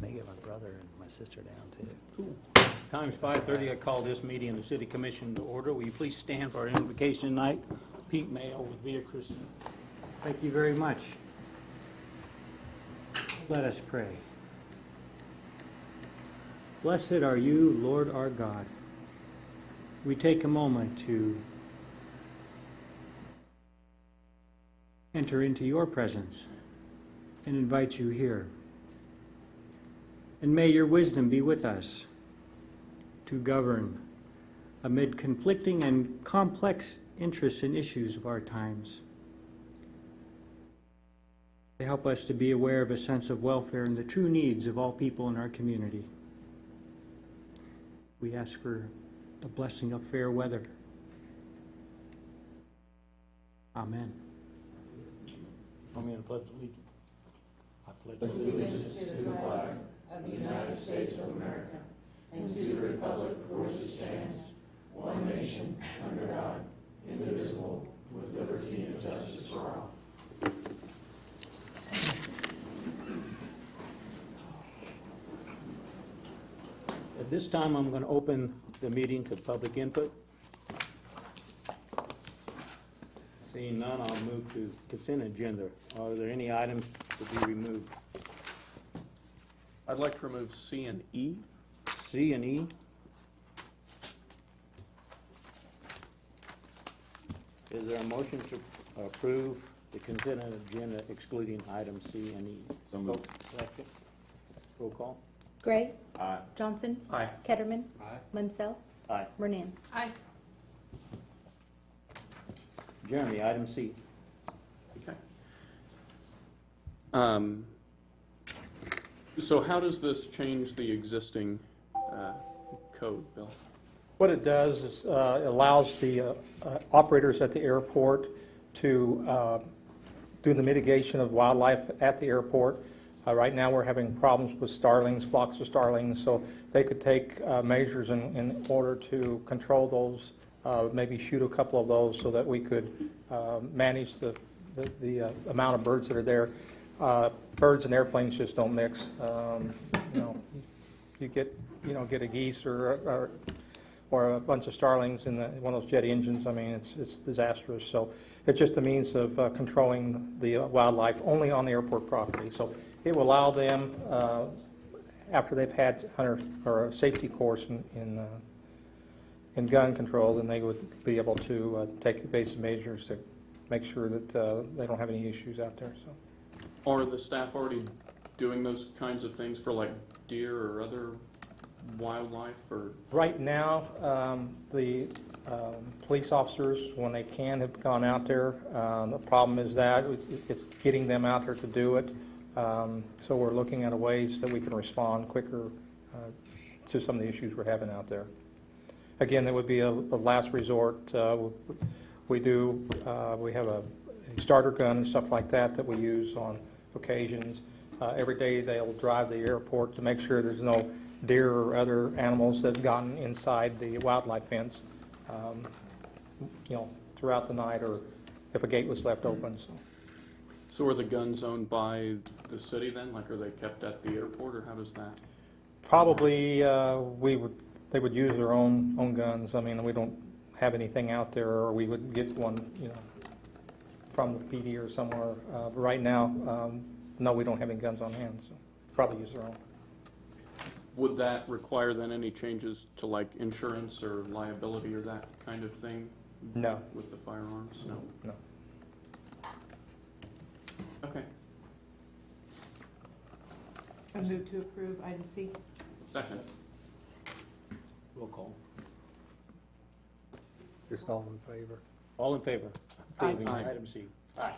May get my brother and my sister down too. Cool. Time's 5:30. I call this meeting of the City Commission to order. Will you please stand for our invocation tonight? Pete Mayo with Via Christian. Thank you very much. Let us pray. Blessed are you, Lord our God. We take a moment to enter into your presence and invite you here. And may your wisdom be with us to govern amid conflicting and complex interests and issues of our times. To help us to be aware of a sense of welfare and the true needs of all people in our community. We ask for the blessing of fair weather. Amen. I'm going to pledge allegiance. I pledge Allegiance to the flag of the United States of America and to the republic for which it stands, one nation, under God, indivisible, with liberty and justice for all. At this time, I'm going to open the meeting to public input. Seeing none, I'll move to consent agenda. Are there any items to be removed? I'd like to remove C and E. C and E. Is there a motion to approve the consent agenda excluding items C and E? So moved. Second. Roll call. Gray. Aye. Johnson. Aye. Ketterman. Aye. Munsell. Aye. Renan. Aye. Jeremy, item C. Okay. So how does this change the existing code, Bill? What it does is allows the operators at the airport to do the mitigation of wildlife at the airport. Right now we're having problems with starlings, flocks of starlings, so they could take measures in order to control those, maybe shoot a couple of those so that we could manage the amount of birds that are there. Birds and airplanes just don't mix. You get a geese or a bunch of starlings in one of those jet engines. I mean, it's disastrous. So it's just a means of controlling the wildlife only on the airport property. So it will allow them, after they've had hunter or a safety course in gun control, then they would be able to take evasive measures to make sure that they don't have any issues out there. So. Are the staff already doing those kinds of things for like deer or other wildlife? Or Right now, the police officers, when they can, have gone out there. The problem is that it's getting them out there to do it. So we're looking at ways that we can respond quicker to some of the issues we're having out there. Again, that would be a last resort. We have a starter gun and stuff like that we use on occasions. Every day they'll drive the airport to make sure there's no deer or other animals that have gotten inside the wildlife fence, throughout the night, or if a gate was left open. So are the guns owned by the city then? Like, are they kept at the airport, or how does that? Probably they would use their own guns. I mean, we don't have anything out there, or we would get one, from the PD or somewhere. But right now, no, we don't have any guns on hand, so probably use their own. Would that require then any changes to like insurance or liability or that kind of thing? No. With the firearms? No. No. Okay. I move to approve item C. Second. Roll call. Just all in favor? All in favor? Aye. Approving Aye. item C. Aye.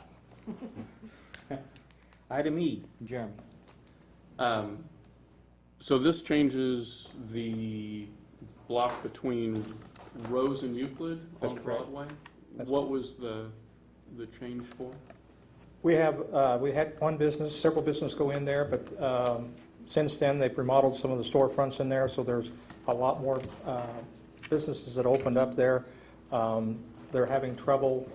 Item E, Jeremy. So this changes the block between Rose and Euclid That's on correct. Broadway. That's What was the change for? We had one business, several businesses go in there, but since then they've remodeled some of the storefronts in there, so there's a lot more businesses that opened up there. They're having trouble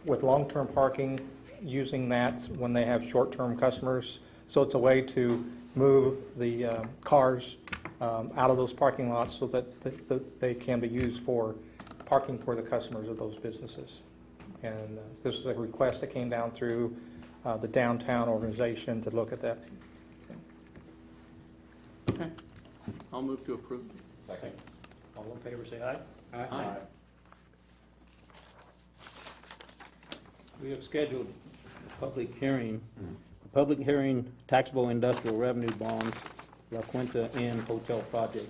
with long-term parking, using that when they have short-term customers. So it's a way to move the cars out of those parking lots so that they can be used for parking for the customers of those businesses. And this is a request that came down through the downtown organization to look at that. Okay. I'll move to approve. Second. All in favor, say aye. Aye. We have scheduled a public hearing, taxable industrial revenue bonds, La Quinta Inn Hotel Project.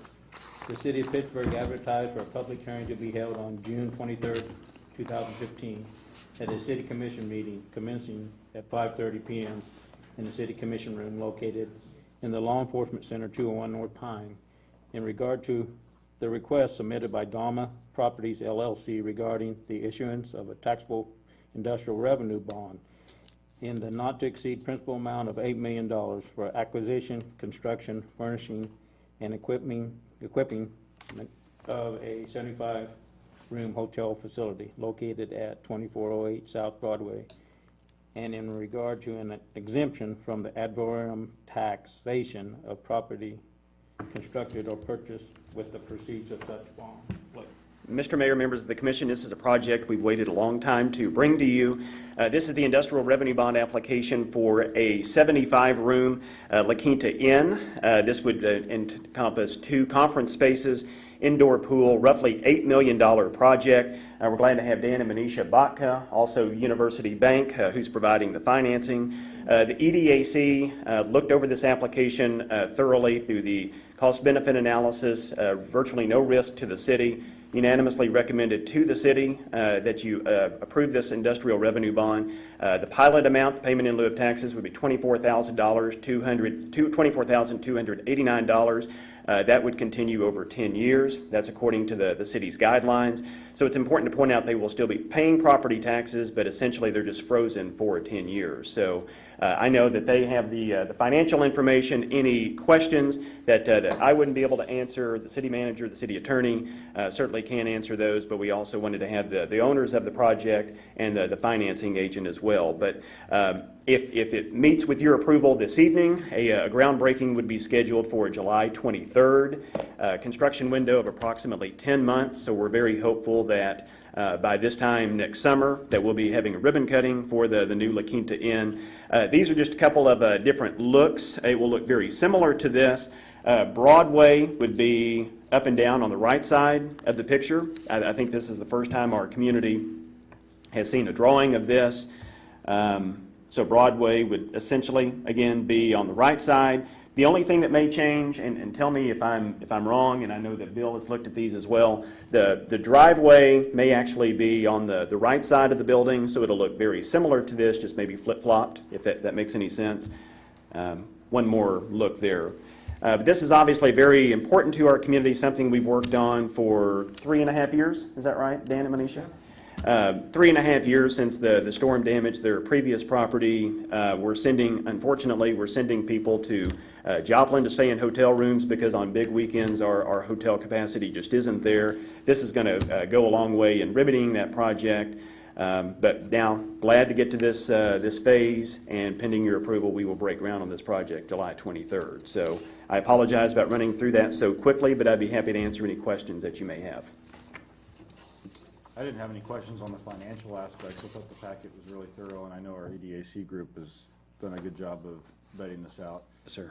The city of Pittsburgh advertised for a public hearing to be held on June 23rd, 2015, at a city commission meeting commencing at 5:30 p.m. in the city commission room located in the Law Enforcement Center, 201 North Pine, in regard to the request submitted by Dama Properties LLC regarding the issuance of a taxable industrial revenue bond in the not-to-exceed principal amount of $8 million for acquisition, construction, furnishing, and equipping of a 75-room hotel facility located at 2408 South Broadway, and in regard to an exemption from the ad valorem taxation of property constructed or purchased with the proceeds of such bond. Look. Mr. Mayor, members of the commission, this is a project we've waited a long time to bring to you. This is the industrial revenue bond application for a 75-room La Quinta Inn. This would encompass 2 conference spaces, indoor pool, roughly $8 million project. We're glad to have Dan and Manisha Batka, also University Bank, who's providing the financing. The EDAC looked over this application thoroughly through the cost-benefit analysis, virtually no risk to the city. Unanimously recommended to the city that you approve this industrial revenue bond. The pilot amount, the payment in lieu of taxes, would be $24,289. That would continue over 10 years. That's according to the city's guidelines. So it's important to point out they will still be paying property taxes, but essentially they're just frozen for 10 years. So I know that they have the financial information. Any questions that I wouldn't be able to answer, the city manager, the city attorney certainly can answer those, but we also wanted to have the owners of the project and the financing agent as well. But if it meets with your approval this evening, a groundbreaking would be scheduled for July 23rd, construction window of approximately 10 months, so we're very hopeful that by this time next summer that we'll be having a ribbon cutting for the new La Quinta Inn. These are just a couple of different looks. It will look very similar to this. Broadway would be up and down on the right side of the picture. I think this is the first time our community has seen a drawing of this. So Broadway would essentially, again, be on the right side. The only thing that may change, and tell me if I'm wrong, and I know that Bill has looked at these as well, the driveway may actually be on the right side of the building, so it'll look very similar to this, just maybe flip-flopped, if that makes any sense. One more look there. But this is obviously very important to our community, something we've worked on for 3.5 years. Is that right, Dan and Manisha? 3.5 years since the storm damaged their previous property. Unfortunately, we're sending people to Joplin to stay in hotel rooms because on big weekends our hotel capacity just isn't there. This is going to go a long way in riveting that project. But now, glad to get to this phase, and pending your approval, we will break ground on this project July 23rd. So I apologize about running through that so quickly, but I'd be happy to answer any questions that you may have. I didn't have any questions on the financial aspects. I thought the packet was really thorough, and I know our EDAC group has done a good job of vetting this out. Yes, sir.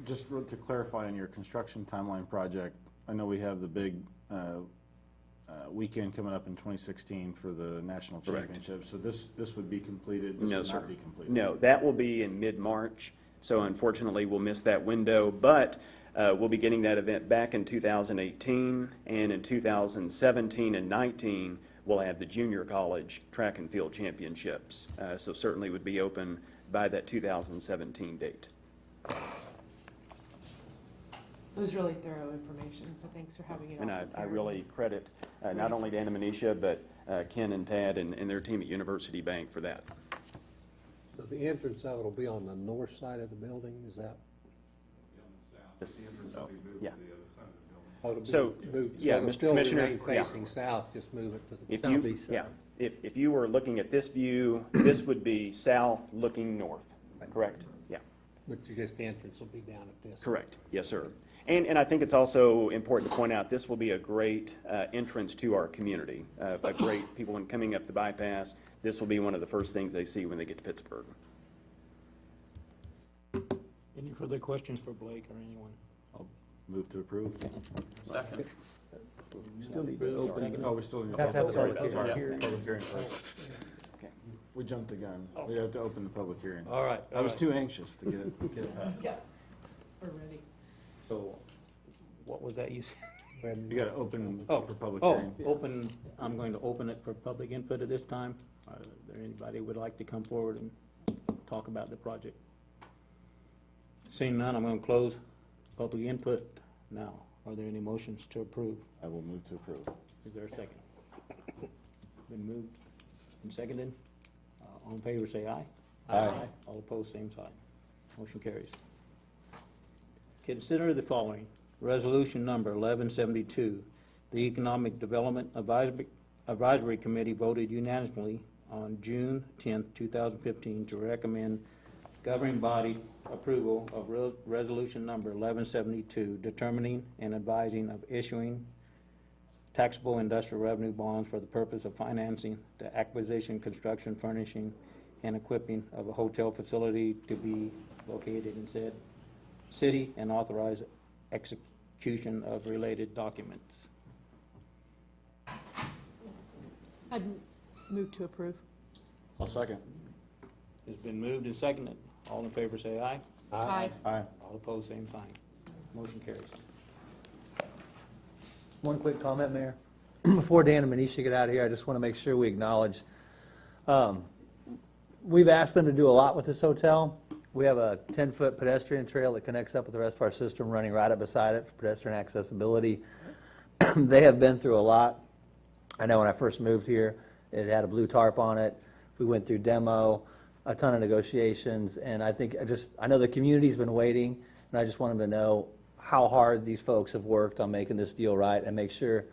Just to clarify on your construction timeline project, I know we have the big weekend coming up in 2016 for the national championship. So this would be completed? This No, would sir. not be completed? No, that will be in mid-March. So unfortunately, we'll miss that window, but we'll be getting that event back in 2018, and in 2017 and 19, we'll have the junior college track and field championships. So certainly would be open by that 2017 date. It was really thorough information, so thanks for having it all And I prepared. really credit not only Dan and Manisha, but Ken and Tad and their team at University Bank for that. So the entrance of it will be on the north side of the building, is that? Yeah. Oh, it'll be So, moved- yeah, it'll Mr. still Commissioner, remain yeah. facing south, just move it to the If you, southeast side. yeah, if you were looking at this view, this would be south looking north, correct? Yeah. But just the entrance will be down at this. Correct. Yes, sir. And I think it's also important to point out, this will be a great entrance to our community. A great, people when coming up the bypass, this will be one of the first things they see when they get to Pittsburgh. Any further questions for Blake or anyone? I'll move to approve. Second. Still need to open it. Oh, we still need. Have to have a Sorry, public sorry. hearing. Public hearing first. We jumped the gun. We have to open the public hearing. All right. I was too anxious to get it passed. We're ready. So, what was that you said? You gotta open Oh, for public oh, hearing. open, I'm going to open it for public input at this time. Are there anybody who would like to come forward and talk about the project? Seeing none, I'm going to close public input now. Are there any motions to approve? I will move to approve. Is there a second? Been moved and seconded. All in favor, say aye. Aye. All opposed, same sign. Motion carries. Consider the following. Resolution number 1172. The Economic Development Advisory Committee voted unanimously on June 10th, 2015 to recommend governing body approval of resolution number 1172, determining and advising of issuing taxable industrial revenue bonds for the purpose of financing the acquisition, construction, furnishing, and equipping of a hotel facility to be located in said city and authorize execution of related documents. I'd move to approve. I'll second. It's been moved and seconded. All in favor say aye. Aye. Aye. All opposed, same sign. Motion carries. One quick comment, Mayor. Before Dan and Manisha get out of here, I just want to make sure we acknowledge, we've asked them to do a lot with this hotel. We have a 10-foot pedestrian trail that connects up with the rest of our system running right up beside it for pedestrian accessibility. They have been through a lot. I know when I first moved here, it had a blue tarp on it. We went through demo, a ton of negotiations, and I think I know the community's been waiting, and I just want them to know how hard these folks have worked on making this deal right and make sure,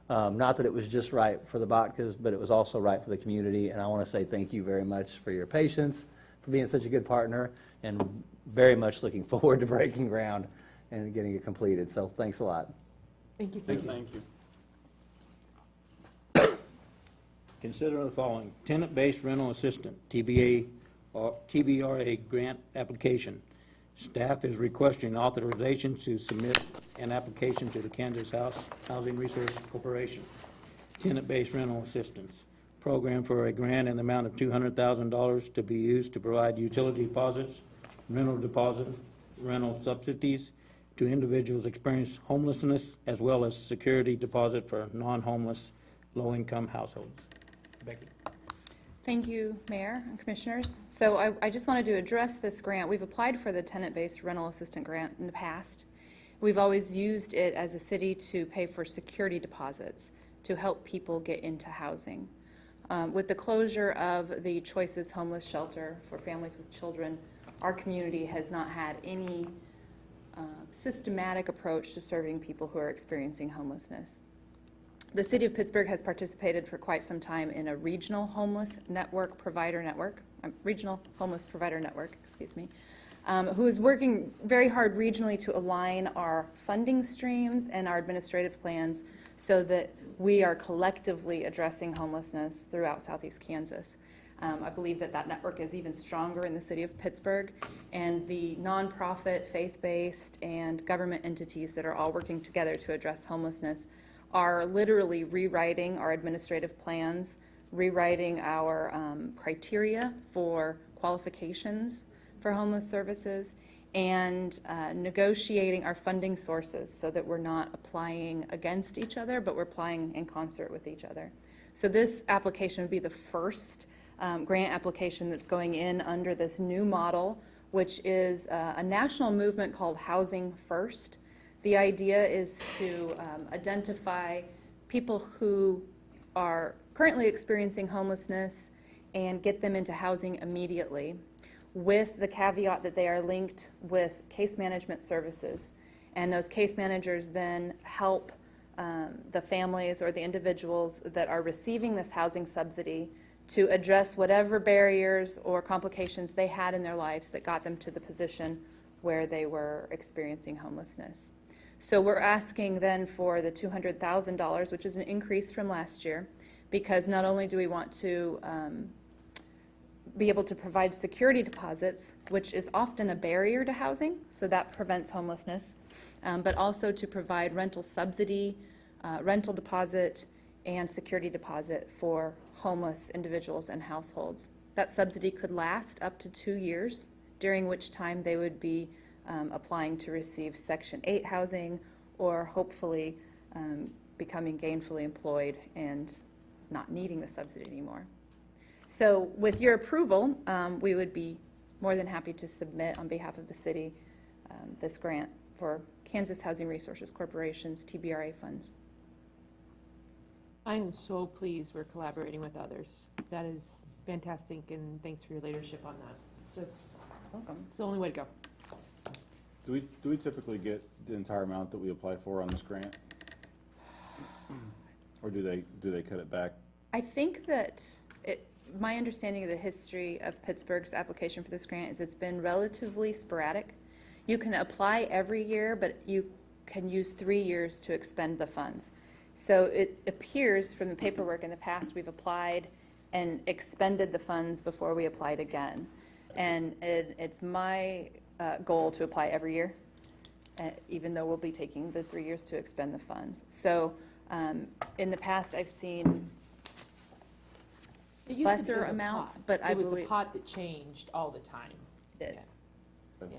not that it was just right for the Botkas, but it was also right for the community. And I want to say thank you very much for your patience, for being such a good partner, and very much looking forward to breaking ground and getting it completed. So thanks a lot. Thank you. Thank you. Consider the following. Tenant-based rental assistant, TBA or TBRA grant application. Staff is requesting authorization to submit an application to the Kansas Housing Resource Corporation. Tenant-based rental assistance program for a grant in the amount of $200,000 to be used to provide utility deposits, rental subsidies to individuals experiencing homelessness, as well as security deposit for non-homeless, low-income households. Becky. Thank you, Mayor and Commissioners. So I just wanted to address this grant. We've applied for the tenant-based rental assistant grant in the past. We've always used it as a city to pay for security deposits to help people get into housing. With the closure of the Choices Homeless Shelter for families with children, our community has not had any systematic approach to serving people who are experiencing homelessness. The City of Pittsburgh has participated for quite some time in a regional homeless provider network, who is working very hard regionally to align our funding streams and our administrative plans so that we are collectively addressing homelessness throughout Southeast Kansas. I believe that that network is even stronger in the City of Pittsburgh, and the nonprofit, faith-based, and government entities that are all working together to address homelessness are literally rewriting our administrative plans, rewriting our criteria for qualifications for homeless services, and negotiating our funding sources so that we're not applying against each other, but we're applying in concert with each other. So this application would be the first grant application that's going in under this new model, which is a national movement called Housing First. The idea is to identify people who are currently experiencing homelessness and get them into housing immediately, with the caveat that they are linked with case management services. And those case managers then help the families or the individuals that are receiving this housing subsidy to address whatever barriers or complications they had in their lives that got them to the position where they were experiencing homelessness. So we're asking then for the $200,000, which is an increase from last year, because not only do we want to be able to provide security deposits, which is often a barrier to housing, so that prevents homelessness, but also to provide rental subsidy, rental deposit, and security deposit for homeless individuals and households. That subsidy could last up to 2 years, during which time they would be applying to receive Section 8 housing, or hopefully becoming gainfully employed and not needing the subsidy anymore. So with your approval, we would be more than happy to submit on behalf of the city this grant for Kansas Housing Resources Corporation's TBRA funds. I am so pleased we're collaborating with others. That is fantastic, and thanks for your leadership on that. So Welcome. it's the only way to go. Do we typically get the entire amount that we apply for on this grant? Or do they cut it back? I think that my understanding of the history of Pittsburgh's application for this grant is it's been relatively sporadic. You can apply every year, but you can use 3 years to expend the funds. So it appears from the paperwork in the past we've applied and expended the funds before we applied again. And it's my goal to apply every year, even though we'll be taking the 3 years to expend the funds. So in the past, I've seen It used to be lesser as a amounts, pot. but I It was a believe pot that changed all the time. it is. Yeah.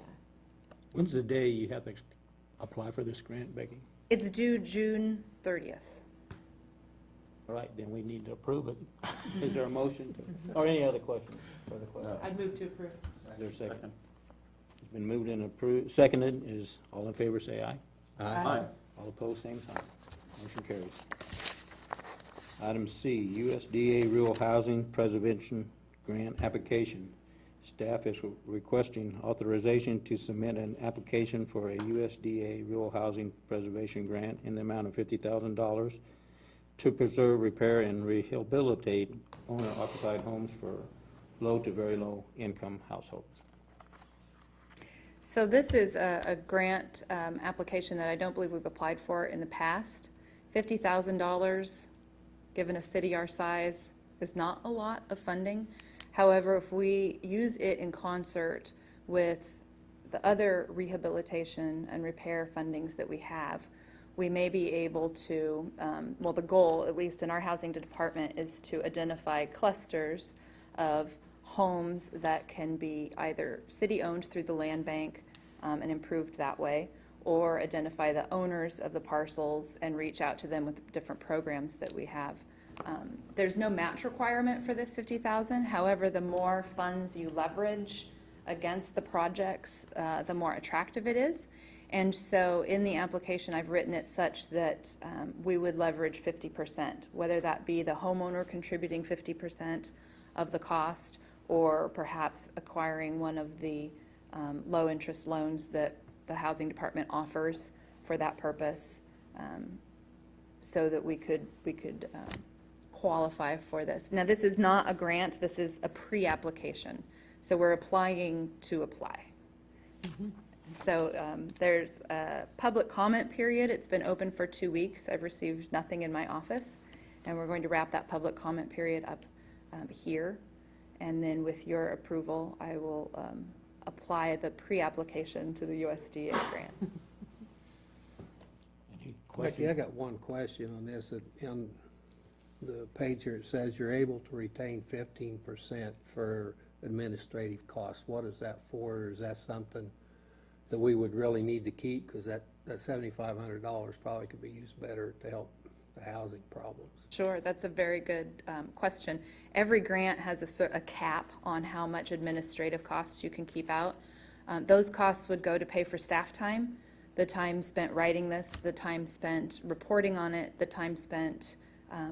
When's the day you have to apply for this grant, Becky? It's due June 30th. All right, then we need to approve it. Is there a motion or any other questions? Further questions? I'd move to approve. Is there a second? It's been moved and approved, seconded, is all in favor, say aye. Aye. All opposed, same sign. Motion carries. Item C, USDA Rural Housing Preservation Grant Application. Staff is requesting authorization to submit an application for a USDA Rural Housing Preservation Grant in the amount of $50,000 to preserve, repair, and rehabilitate owner-occupied homes for low to very low income households. So this is a grant application that I don't believe we've applied for in the past. $50,000, given a city our size, is not a lot of funding. However, if we use it in concert with the other rehabilitation and repair fundings that we have, we may be able to, well, the goal, at least in our housing department, is to identify clusters of homes that can be either city-owned through the land bank and improved that way, or identify the owners of the parcels and reach out to them with different programs that we have. There's no match requirement for this $50,000. However, the more funds you leverage against the projects, the more attractive it is. And so in the application, I've written it such that we would leverage 50%, whether that be the homeowner contributing 50% of the cost, or perhaps acquiring one of the low-interest loans that the housing department offers for that purpose, so that we could qualify for this. Now, this is not a grant, this is a pre-application. So we're applying to apply. So there's a public comment period. It's been open for 2 weeks. I've received nothing in my office, and we're going to wrap that public comment period up here. And then with your approval, I will apply the pre-application to the USDA grant. Any Becky, I questions? got one question on this. On the page here, it says you're able to retain 15% for administrative costs. What is that for? Or is that something that we would really need to keep? Because that $7,500 probably could be used better to help the housing problems. Sure, that's a very good question. Every grant has a cap on how much administrative costs you can keep out. Those costs would go to pay for staff time, the time spent writing this, the time spent reporting on it, the time spent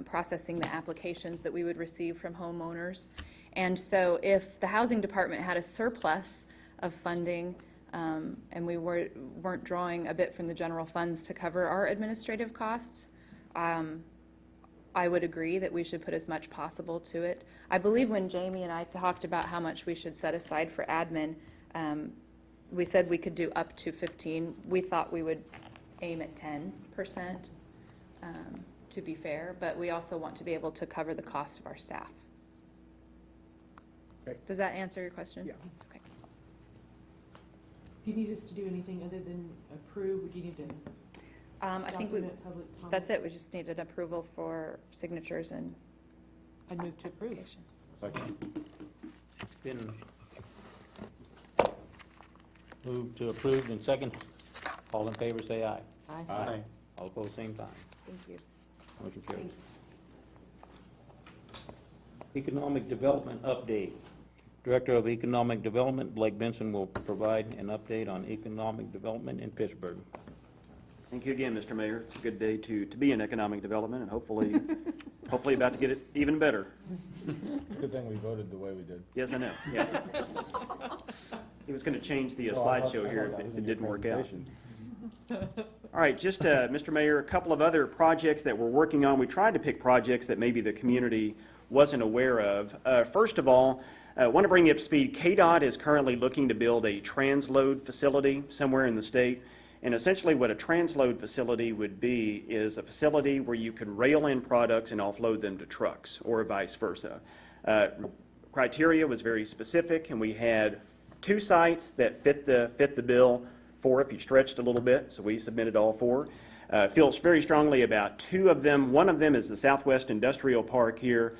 processing the applications that we would receive from homeowners. And so if the housing department had a surplus of funding, and we weren't drawing a bit from the general funds to cover our administrative costs, I would agree that we should put as much possible to it. I believe when Jamie and I talked about how much we should set aside for admin, we said we could do up to 15. We thought we would aim at 10%, to be fair, but we also want to be able to cover the cost of our staff. Okay. Does that answer your question? Yeah. Okay. Do you need us to do anything other than approve, or do you need to I think we, document public comment? that's it. We just needed approval for signatures and I'd move to approve. application. Been moved to approve and second. All in favor, say aye. Aye. All opposed, same sign. Thank you. Motion carries. Thanks. Economic Development update. Director of Economic Development, Blake Benson, will provide an update on economic development in Pittsburgh. Thank you again, Mr. Mayor. It's a good day to be in economic development and hopefully about to get it even better. Good thing we voted the way we did. Yes, I know, yeah. He was going to change the Oh, I thought- slideshow I here thought that if was it in your didn't work out. presentation. All right, just, Mr. Mayor, a couple of other projects that we're working on. We tried to pick projects that maybe the community wasn't aware of. First of all, I want to bring you up to speed. KDOT is currently looking to build a transload facility somewhere in the state. And essentially what a transload facility would be is a facility where you can rail in products and offload them to trucks, or vice versa. Criteria was very specific, and we had 2 sites that fit the bill, 4 if you stretched a little bit, so we submitted all 4. Feels very strongly about 2 of them. One of them is the Southwest Industrial Park here.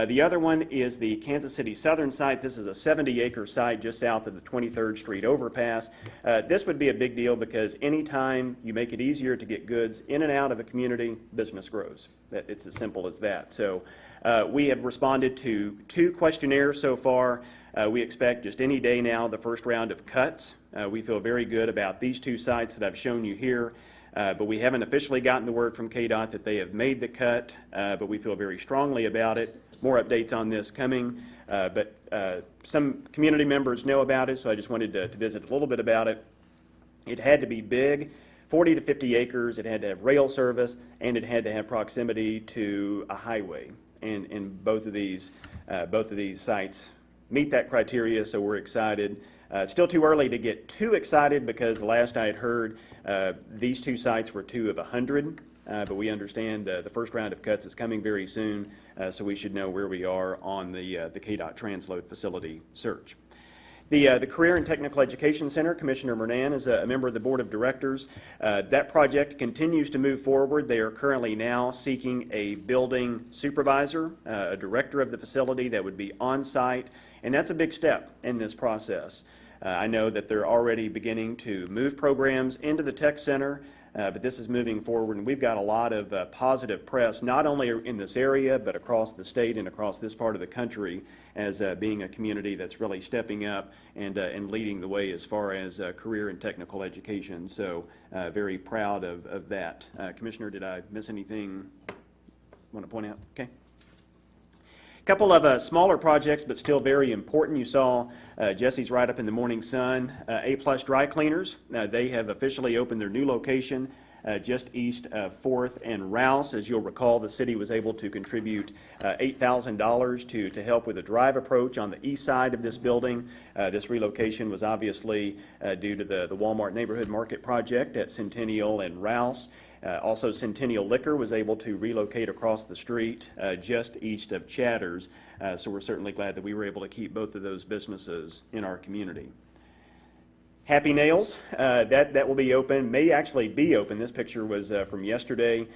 The other one is the Kansas City Southern site. This is a 70-acre site just south of the 23rd Street overpass. This would be a big deal because anytime you make it easier to get goods in and out of a community, business grows. It's as simple as that. So we have responded to 2 questionnaires so far. We expect just any day now the first round of cuts. We feel very good about these 2 sites that I've shown you here. But we haven't officially gotten the word from KDOT that they have made the cut, but we feel very strongly about it. More updates on this coming, but some community members know about it, so I just wanted to visit a little bit about it. It had to be big, 40 to 50 acres, it had to have rail service, and it had to have proximity to a highway. And both of these sites meet that criteria, so we're excited. It's still too early to get too excited because the last I had heard, these 2 sites were 2 of 100, but we understand the first round of cuts is coming very soon, so we should know where we are on the KDOT transload facility search. The Career and Technical Education Center, Commissioner Mernan is a member of the Board of Directors. That project continues to move forward. They are currently now seeking a building supervisor, a director of the facility that would be on site, and that's a big step in this process. I know that they're already beginning to move programs into the tech center, but this is moving forward, and we've got a lot of positive press, not only in this area, but across the state and across this part of the country, as being a community that's really stepping up and leading the way as far as career and technical education. So very proud of that. Commissioner, did I miss anything you want to point out? Okay. Couple of smaller projects, but still very important. You saw Jesse's write-up in the Morning Sun. A-Plus Dry Cleaners, they have officially opened their new location just east of 4th and Rouse. As you'll recall, the city was able to contribute $8,000 to help with a drive approach on the east side of this building. This relocation was obviously due to the Walmart Neighborhood Market project at Centennial and Rouse. Also, Centennial Liquor was able to relocate across the street just east of Chatters, so we're certainly glad that we were able to keep both of those businesses in our community. Happy Nails, that will be open, may actually be open. This picture was from yesterday.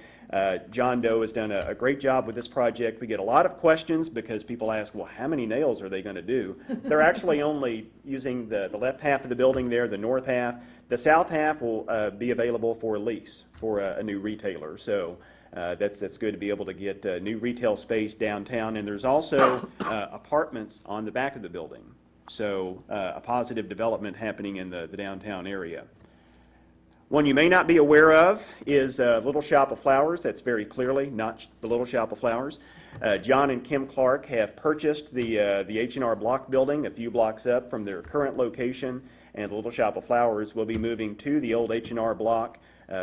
John Doe has done a great job with this project. We get a lot of questions because people ask, well, how many nails are they going to do? They're actually only using the left half of the building there, the north half. The south half will be available for lease for a new retailer. So that's good to be able to get new retail space downtown. And there's also apartments on the back of the building. So a positive development happening in the downtown area. One you may not be aware of is Little Shop of Flowers. That's very clearly not the Little Shop of Flowers. John and Kim Clark have purchased the H&R Block building a few blocks up from their current location, and the Little Shop of Flowers will be moving to the old H&R Block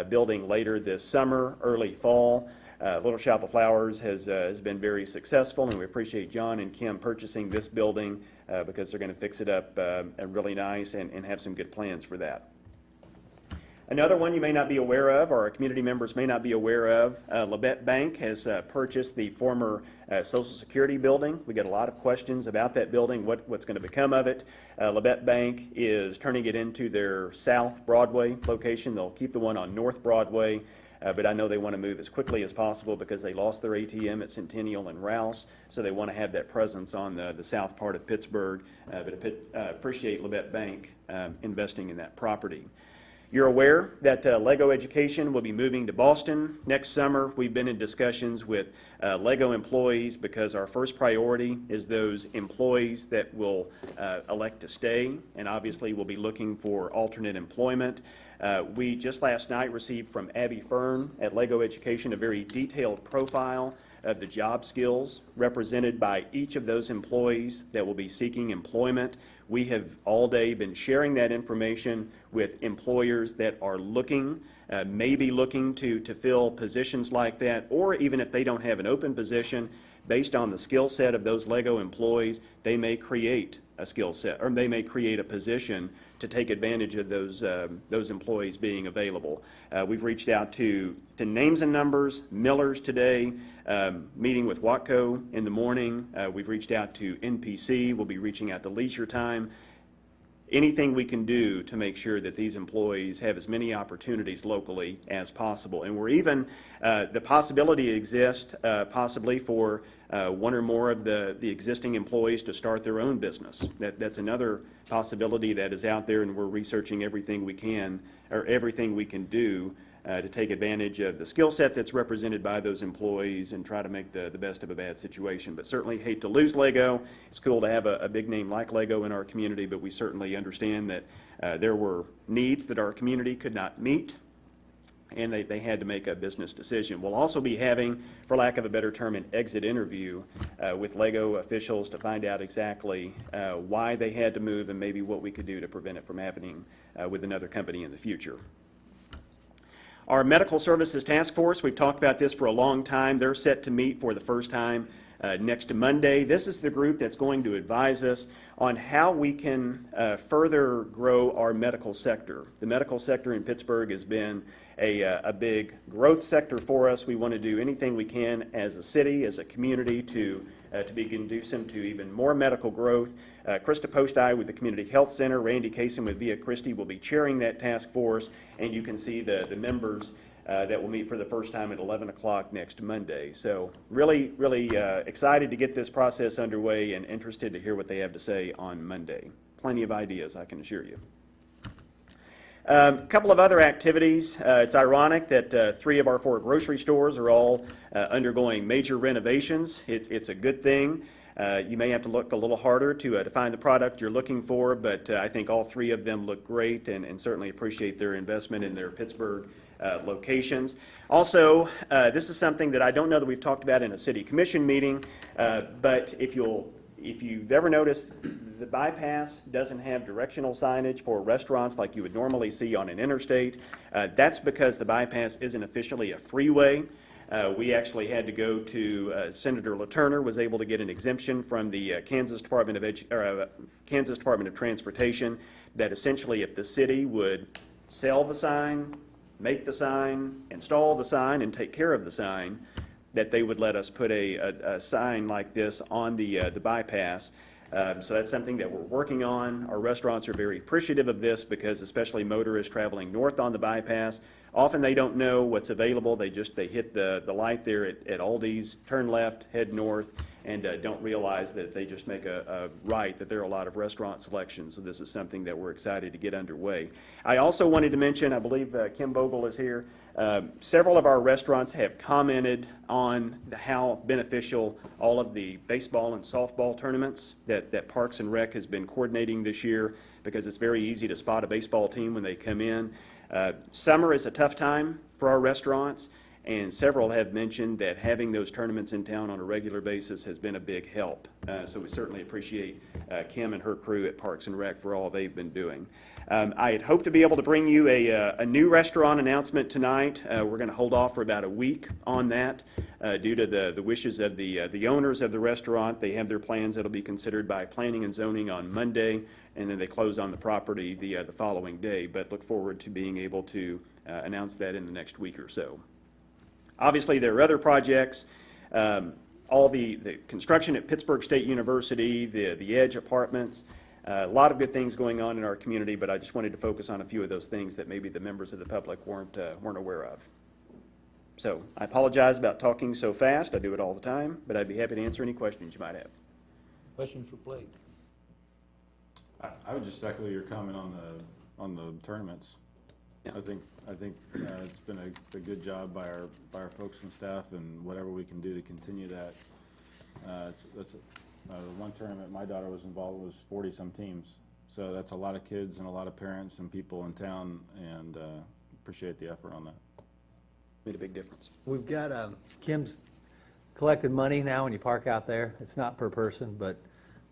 building later this summer, early fall. Little Shop of Flowers has been very successful, and we appreciate John and Kim purchasing this building because they're going to fix it up really nice and have some good plans for that. Another one you may not be aware of, or our community members may not be aware of, Labette Bank has purchased the former Social Security building. We get a lot of questions about that building, what's going to become of it. Labette Bank is turning it into their South Broadway location. They'll keep the one on North Broadway, but I know they want to move as quickly as possible because they lost their ATM at Centennial and Rouse, so they want to have that presence on the south part of Pittsburgh, but appreciate Labette Bank investing in that property. You're aware that Lego Education will be moving to Boston next summer. We've been in discussions with Lego employees because our first priority is those employees that will elect to stay, and obviously we'll be looking for alternate employment. We just last night received from Abby Fern at Lego Education a very detailed profile of the job skills represented by each of those employees that will be seeking employment. We have all day been sharing that information with employers that are looking, maybe looking to fill positions like that, or even if they don't have an open position, based on the skill set of those Lego employees, they may create a skill set, or they may create a position to take advantage of those employees being available. We've reached out to Names and Numbers, Millers today, meeting with Watco in the morning. We've reached out to NPC. We'll be reaching out to Leisure Time. Anything we can do to make sure that these employees have as many opportunities locally as possible. And we're even, the possibility exists possibly for one or more of the existing employees to start their own business. That's another possibility that is out there, and we're researching everything we can, or everything we can do to take advantage of the skill set that's represented by those employees and try to make the best of a bad situation. But certainly hate to lose Lego. It's cool to have a big name like Lego in our community, but we certainly understand that there were needs that our community could not meet, and they had to make a business decision. We'll also be having, for lack of a better term, an exit interview with Lego officials to find out exactly why they had to move and maybe what we could do to prevent it from happening with another company in the future. Our Medical Services Task Force, we've talked about this for a long time. They're set to meet for the first time next Monday. This is the group that's going to advise us on how we can further grow our medical sector. The medical sector in Pittsburgh has been a big growth sector for us. We want to do anything we can as a city, as a community, to be conducive to even more medical growth. Krista Postai with the Community Health Center, Randy Kaysen with Via Christi will be chairing that task force, and you can see the members that will meet for the first time at 11 o'clock next Monday. So really excited to get this process underway and interested to hear what they have to say on Monday. Plenty of ideas, I can assure you. A couple of other activities. It's ironic that 3 of our 4 grocery stores are all undergoing major renovations. It's a good thing. You may have to look a little harder to find the product you're looking for, but I think all 3 of them look great, and certainly appreciate their investment in their Pittsburgh locations. Also, this is something that I don't know that we've talked about in a city commission meeting, but if you've ever noticed, the bypass doesn't have directional signage for restaurants like you would normally see on an interstate. That's because the bypass isn't officially a freeway. We actually had to go to, Senator LaTurner was able to get an exemption from the Kansas Department of Transportation that essentially if the city would sell the sign, make the sign, install the sign, and take care of the sign, that they would let us put a sign like this on the bypass. So that's something that we're working on. Our restaurants are very appreciative of this because especially motorists traveling north on the bypass, often they don't know what's available. They hit the light there at Aldi's, turn left, head north, and don't realize that if they just make a right, that there are a lot of restaurant selections. So this is something that we're excited to get underway. I also wanted to mention, I believe Kim Bogle is here, several of our restaurants have commented on how beneficial all of the baseball and softball tournaments that Parks and Rec has been coordinating this year, because it's very easy to spot a baseball team when they come in. Summer is a tough time for our restaurants, and several have mentioned that having those tournaments in town on a regular basis has been a big help. So we certainly appreciate Kim and her crew at Parks and Rec for all they've been doing. I had hoped to be able to bring you a new restaurant announcement tonight. We're going to hold off for about a week on that due to the wishes of the owners of the restaurant. They have their plans that'll be considered by planning and zoning on Monday, and then they close on the property the following day. But look forward to being able to announce that in the next week or so. Obviously, there are other projects. All the construction at Pittsburg State University, the Edge Apartments, a lot of good things going on in our community, but I just wanted to focus on a few of those things that maybe the members of the public weren't aware of. So I apologize about talking so fast. I do it all the time, but I'd be happy to answer any questions you might have. Questions for Blake? I would just echo your comment on the tournaments. Yeah. I think it's been a good job by our folks and staff, and whatever we can do to continue that. One tournament my daughter was involved was 40-some teams, so that's a lot of kids and a lot of parents and people in town, and appreciate the effort on that. Made a big difference. We've got, Kim's collected money now when you park out there. It's not per person, but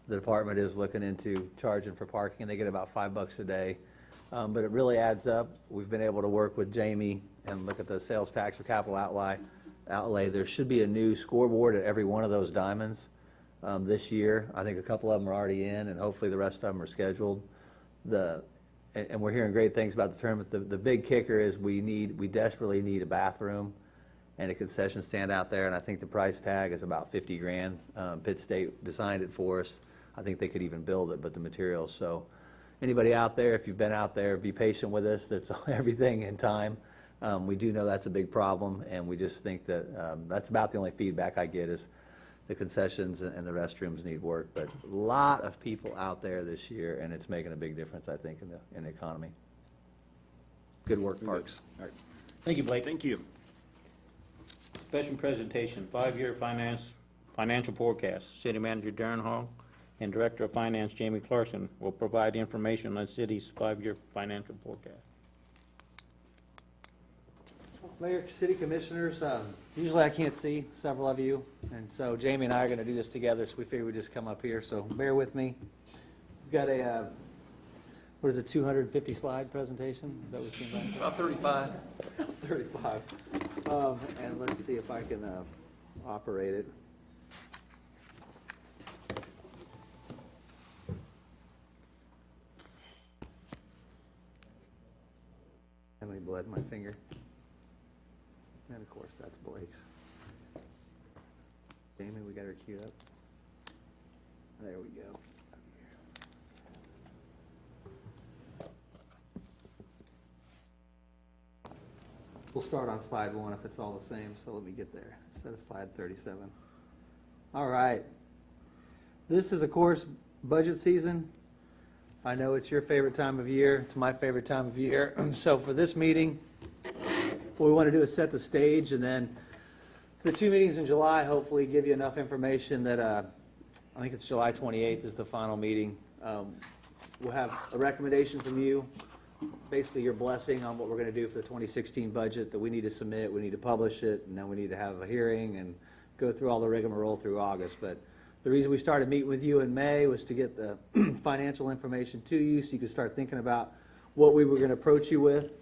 the department is looking into charging for parking, and they get about $5 a day. But it really adds up. We've been able to work with Jamie and look at the sales tax or capital outlay. There should be a new scoreboard at every one of those diamonds this year. I think a couple of them are already in, and hopefully the rest of them are scheduled. And we're hearing great things about the tournament. The big kicker is we desperately need a bathroom and a concession stand out there, and I think the price tag is about $50,000. Pitt State designed it for us. I think they could even build it, but the materials. So anybody out there, if you've been out there, be patient with us. That's everything in time. We do know that's a big problem, and we just think that that's about the only feedback I get is the concessions and the restrooms need work. But a lot of people out there this year, and it's making a big difference, I think, in the economy. Good work, Parks. All right. Thank you, Blake. Thank you. Special presentation, 5-year financial forecast. City Manager Darren Hall and Director of Finance Jamie Clarkson will provide information on the city's 5-year financial forecast. Mayor, City Commissioners, usually I can't see several of you, and so Jamie and I are going to do this together, so we figured we'd just come up here, so bear with me. We've got a, what is it, 250 slide presentation? Is that what you mean? About 35. 35. And let's see if I can operate it. How many bled my finger? And of course, that's Blake's. Jamie, we got her queued up. There we go. We'll start on slide 1 if it's all the same, so let me get there. Instead of slide 37. All right. This is, of course, budget season. I know it's your favorite time of year. It's my favorite time of year. So for this meeting, what we want to do is set the stage, and then the 2 meetings in July hopefully give you enough information that I think it's July 28th is the final meeting. We'll have a recommendation from you, basically your blessing on what we're going to do for the 2016 budget that we need to submit, we need to publish it, and then we need to have a hearing and go through all the rigmarole through August. But the reason we started meeting with you in May was to get the financial information to you so you could start thinking about what we were going to approach you with.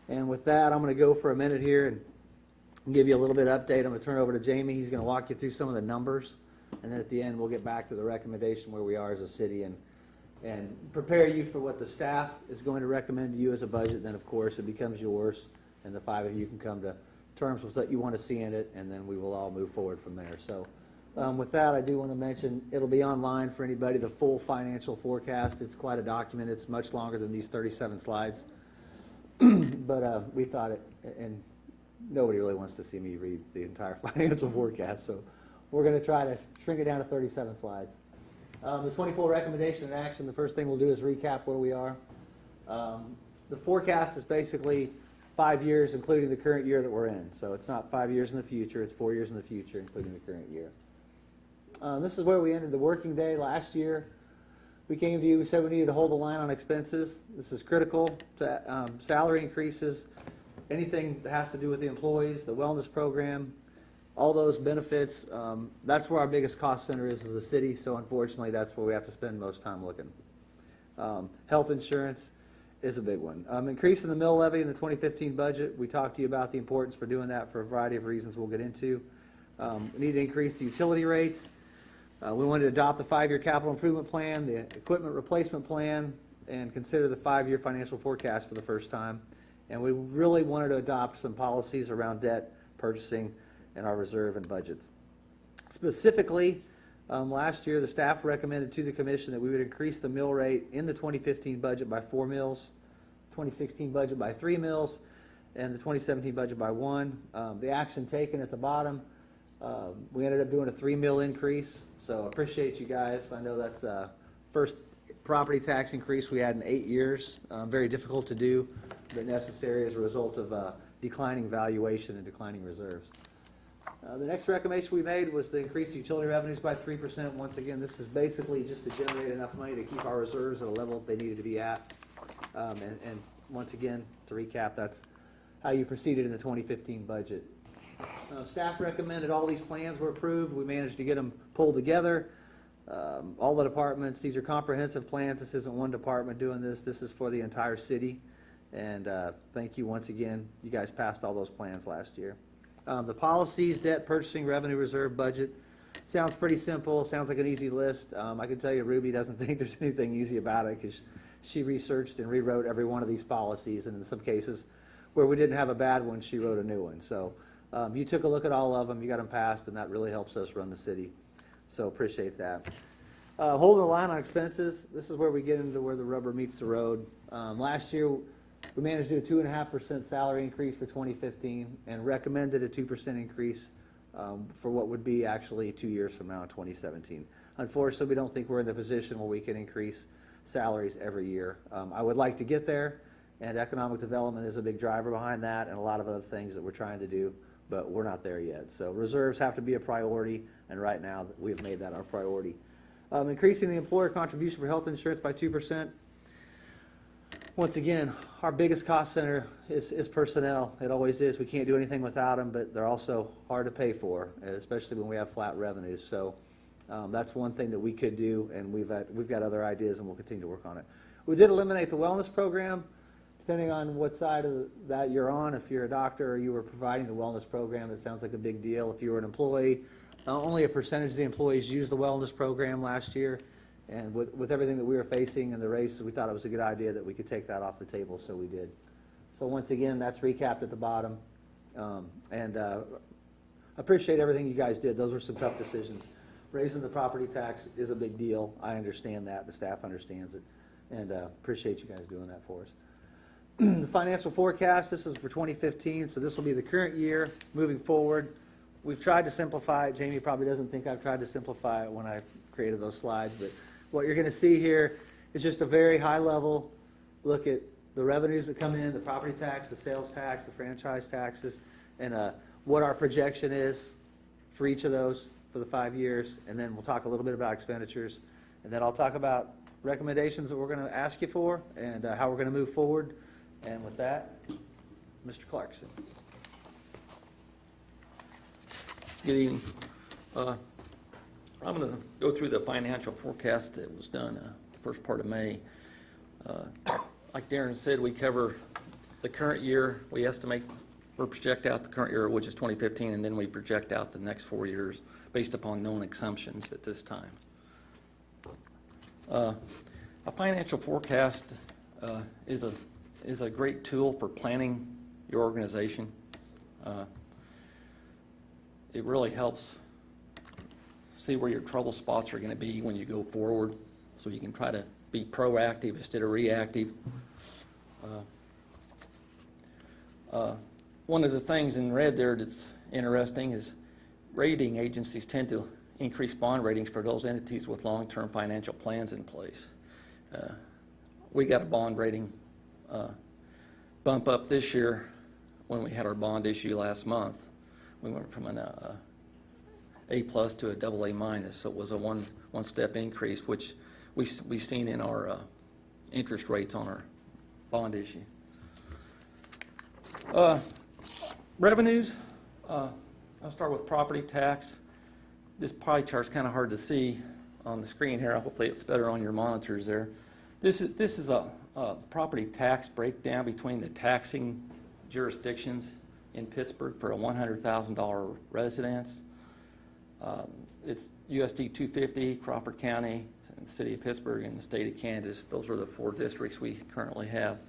And with that, I'm going to go for a minute here and give you a little bit of update. I'm going to turn it over to Jamie. He's going to walk you through some of the numbers. And then at the end, we'll get back to the recommendation where we are as a city and prepare you for what the staff is going to recommend to you as a budget. And then, of course, it becomes yours, and the 5 of you can come to terms with what you want to see in it, and then we will all move forward from there. So with that, I do want to mention it'll be online for anybody, the full financial forecast. It's quite a document. It's much longer than these 37 slides. But we thought it, and nobody really wants to see me read the entire financial forecast, so we're going to try to shrink it down to 37 slides. The 24 recommendation and action, the first thing we'll do is recap where we are. The forecast is basically 5 years, including the current year that we're in. So it's not 5 years in the future, it's 4 years in the future, including the current year. This is where we ended the working day last year. We came to you, we said we needed to hold the line on expenses. This is critical to salary increases anything that has to do with the employees, the wellness program, all those benefits, that's where our biggest cost center is as a city, so unfortunately, that's where we have to spend most time looking. Health insurance is a big one. Increasing the mill levy in the 2015 budget, we talked to you about the importance for doing that for a variety of reasons we'll get into. We need to increase the utility rates. We wanted to adopt the 5-year capital improvement plan, the equipment replacement plan, and consider the 5-year financial forecast for the first time. And we really wanted to adopt some policies around debt purchasing and our reserve and budgets. Specifically, last year the staff recommended to the commission that we would increase the mill rate in the 2015 budget by 4 mills, 2016 budget by 3 mills, and the 2017 budget by 1. The action taken at the bottom, we ended up doing a 3 mill increase, so appreciate you guys. I know that's the first property tax increase we had in 8 years. Very difficult to do, but necessary as a result of declining valuation and declining reserves. The next recommendation we made was to increase utility revenues by 3%. Once again, this is basically just to generate enough money to keep our reserves at a level they needed to be at. And once again, to recap, that's how you proceeded in the 2015 budget. Staff recommended all these plans were approved. We managed to get them pulled together. All the departments, these are comprehensive plans. This isn't one department doing this. This is for the entire city. And thank you once again. You guys passed all those plans last year. The policies, debt purchasing, revenue reserve, budget, sounds pretty simple, sounds like an easy list. I can tell you Ruby doesn't think there's anything easy about it because she researched and rewrote every one of these policies, and in some cases where we didn't have a bad one, she wrote a new one. So you took a look at all of them, you got them passed, and that really helps us run the city. So appreciate that. Holding the line on expenses, this is where we get into where the rubber meets the road. Last year, we managed to do a 2.5% salary increase for 2015 and recommended a 2% increase for what would be actually 2 years from now in 2017. Unfortunately, we don't think we're in the position where we can increase salaries every year. I would like to get there, and economic development is a big driver behind that and a lot of other things that we're trying to do, but we're not there yet. So reserves have to be a priority, and right now we have made that our priority. Increasing the employer contribution for health insurance by 2%. Once again, our biggest cost center is personnel. It always is. We can't do anything without them, but they're also hard to pay for, especially when we have flat revenues. So that's one thing that we could do, and we've got other ideas, and we'll continue to work on it. We did eliminate the wellness program, depending on what side of that you're on. If you're a doctor or you were providing the wellness program, it sounds like a big deal. If you were an employee, only a percentage of the employees used the wellness program last year. And with everything that we were facing and the raises, we thought it was a good idea that we could take that off the table, so we did. So once again, that's recapped at the bottom. Appreciate everything you guys did. Those were some tough decisions. Raising the property tax is a big deal. I understand that. The staff understands it. And appreciate you guys doing that for us. The financial forecast, this is for 2015, so this will be the current year moving forward. We've tried to simplify it. Jamie probably doesn't think I've tried to simplify it when I created those slides, but what you're going to see here is just a very high-level look at the revenues that come in, the property tax, the sales tax, the franchise taxes, and what our projection is for each of those for the 5 years. And then we'll talk a little bit about expenditures. And then I'll talk about recommendations that we're going to ask you for and how we're going to move forward. And with that, Mr. Clarkson. Good evening. I'm going to go through the financial forecast that was done the first part of May. Like Darren said, we cover the current year. We estimate or project out the current year, which is 2015, and then we project out the next 4 years based upon known assumptions at this time. A financial forecast is a great tool for planning your organization. It really helps see where your trouble spots are going to be when you go forward, so you can try to be proactive instead of reactive. One of the things in red there that's interesting is rating agencies tend to increase bond ratings for those entities with long-term financial plans in place. We got a bond rating bump up this year when we had our bond issue last month. We went from an A+ to a AA-, so it was a one-step increase, which we've seen in our interest rates on our bond issue. Revenues, I'll start with property tax. This pie chart's kind of hard to see on the screen here. Hopefully it's better on your monitors there. This is a property tax breakdown between the taxing jurisdictions in Pittsburgh for a $100,000 residence. It's USD 250, Crawford County, the city of Pittsburgh, and the state of Kansas. Those are the 4 districts we currently have.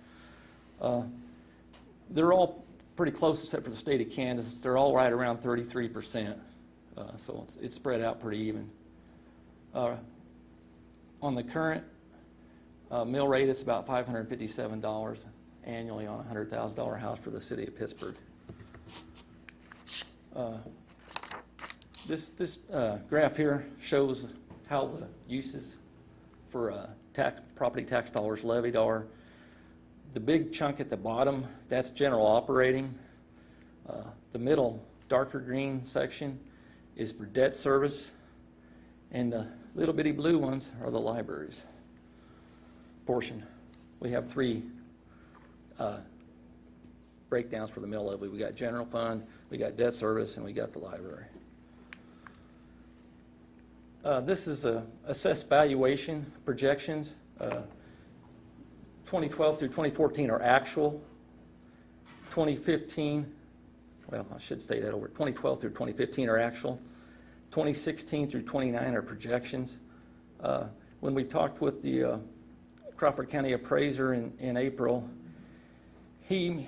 They're all pretty close except for the state of Kansas. They're all right around 33%, so it's spread out pretty even. On the current mill rate, it's about $557 annually on a $100,000 house for the city of Pittsburgh. This graph here shows how the uses for property tax dollars levied are. The big chunk at the bottom, that's general operating. The middle darker green section is for debt service, and the little bitty blue ones are the libraries portion. We have 3 breakdowns for the mill levy. We got general fund, we got debt service, and we got the library. This is assessed valuation projections. 2012 through 2014 are actual. 2015, well, I should say that over. 2012 through 2015 are actual. 2016 through 29 are projections. When we talked with the Crawford County appraiser in April, he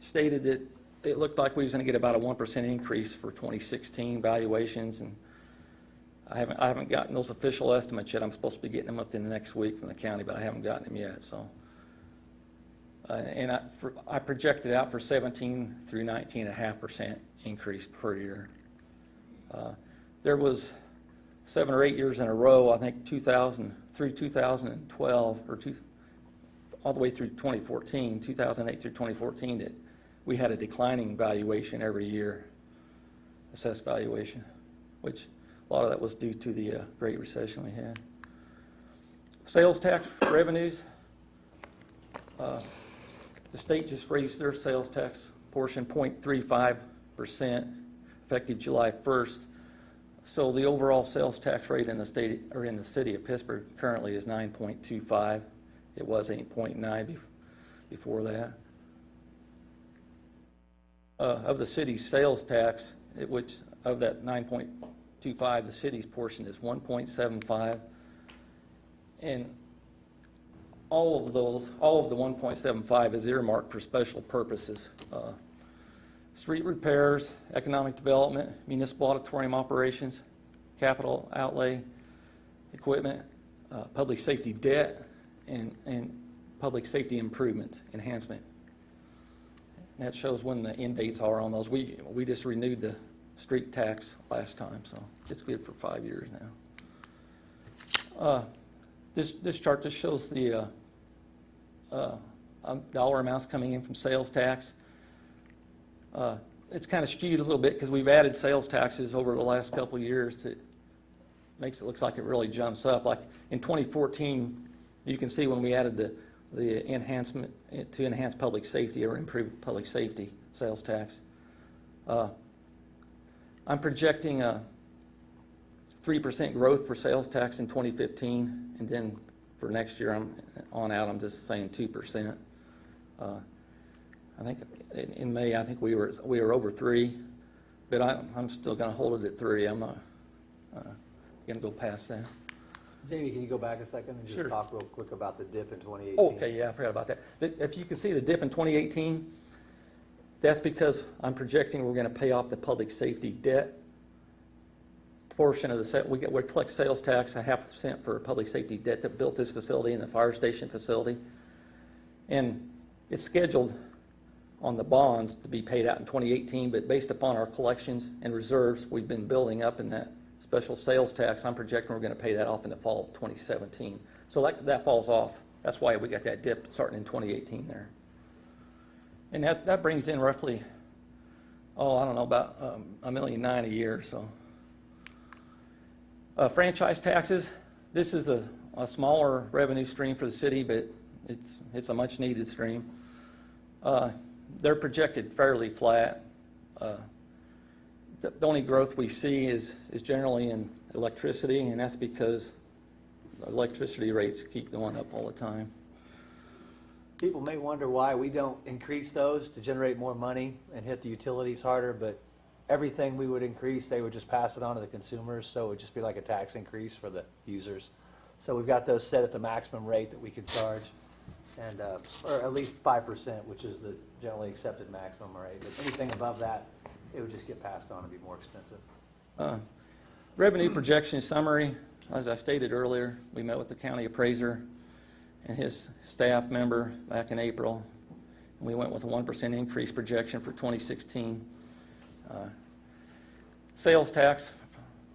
stated that it looked like we was going to get about a 1% increase for 2016 valuations, and I haven't gotten those official estimates yet. I'm supposed to be getting them within the next week from the county, but I haven't gotten them yet. So, and I projected out for 17 through 19.5% increase per year. There was 7 or 8 years in a row, I think 2000 through 2012, or all the way through 2014, 2008 through 2014, that we had a declining valuation every year, assessed valuation, which a lot of that was due to the Great Recession we had. Sales tax revenues. The state just raised their sales tax portion 0.35% effective July 1st. So the overall sales tax rate in the state, or in the city of Pittsburgh, currently is 9.25. It was 8.9 before that. Of the city's sales tax, which of that 9.25, the city's portion is 1.75, and all of the 1.75 is earmarked for special purposes. Street repairs, economic development, municipal auditorium operations, capital outlay, equipment, public safety debt, and public safety improvement, enhancement. And that shows when the end dates are on those. We just renewed the street tax last time, so it's good for 5 years now. This chart just shows the dollar amounts coming in from sales tax. It's kind of skewed a little bit because we've added sales taxes over the last couple of years. That makes it look like it really jumps up. Like in 2014, you can see when we added the enhancement to enhance public safety or improve public safety sales tax. I'm projecting a 3% growth for sales tax in 2015, and then for next year I'm just saying 2%. I think in May, I think we were over 3, but I'm still going to hold it at 3. I'm not going to go past that. Jamie, can you go back a second and just Sure. talk real quick about the dip in 2018? Okay, yeah, I forgot about that. If you can see the dip in 2018, that's because I'm projecting we're going to pay off the public safety debt portion of the we collect sales tax, 0.5% for public safety debt that built this facility and the fire station facility, and it's scheduled on the bonds to be paid out in 2018, but based upon our collections and reserves we've been building up in that special sales tax, I'm projecting we're going to pay that off in the fall of 2017. So that falls off. That's why we got that dip starting in 2018 there. And that brings in roughly, I don't know, about $1.9 million a year. So franchise taxes, this is a smaller revenue stream for the city, but it's a much needed stream. They're projected fairly flat. The only growth we see is generally in electricity, and that's because electricity rates keep going up all the time. People may wonder why we don't increase those to generate more money and hit the utilities harder, but everything we would increase, they would just pass it on to the consumers, so it would just be like a tax increase for the users. So we've got those set at the maximum rate that we can charge, and or at least 5%, which is the generally accepted maximum rate. But anything above that, it would just get passed on and be more expensive. Revenue projection summary, as I stated earlier, we met with the county appraiser and his staff member back in April. And we went with a 1% increase projection for 2016. Sales tax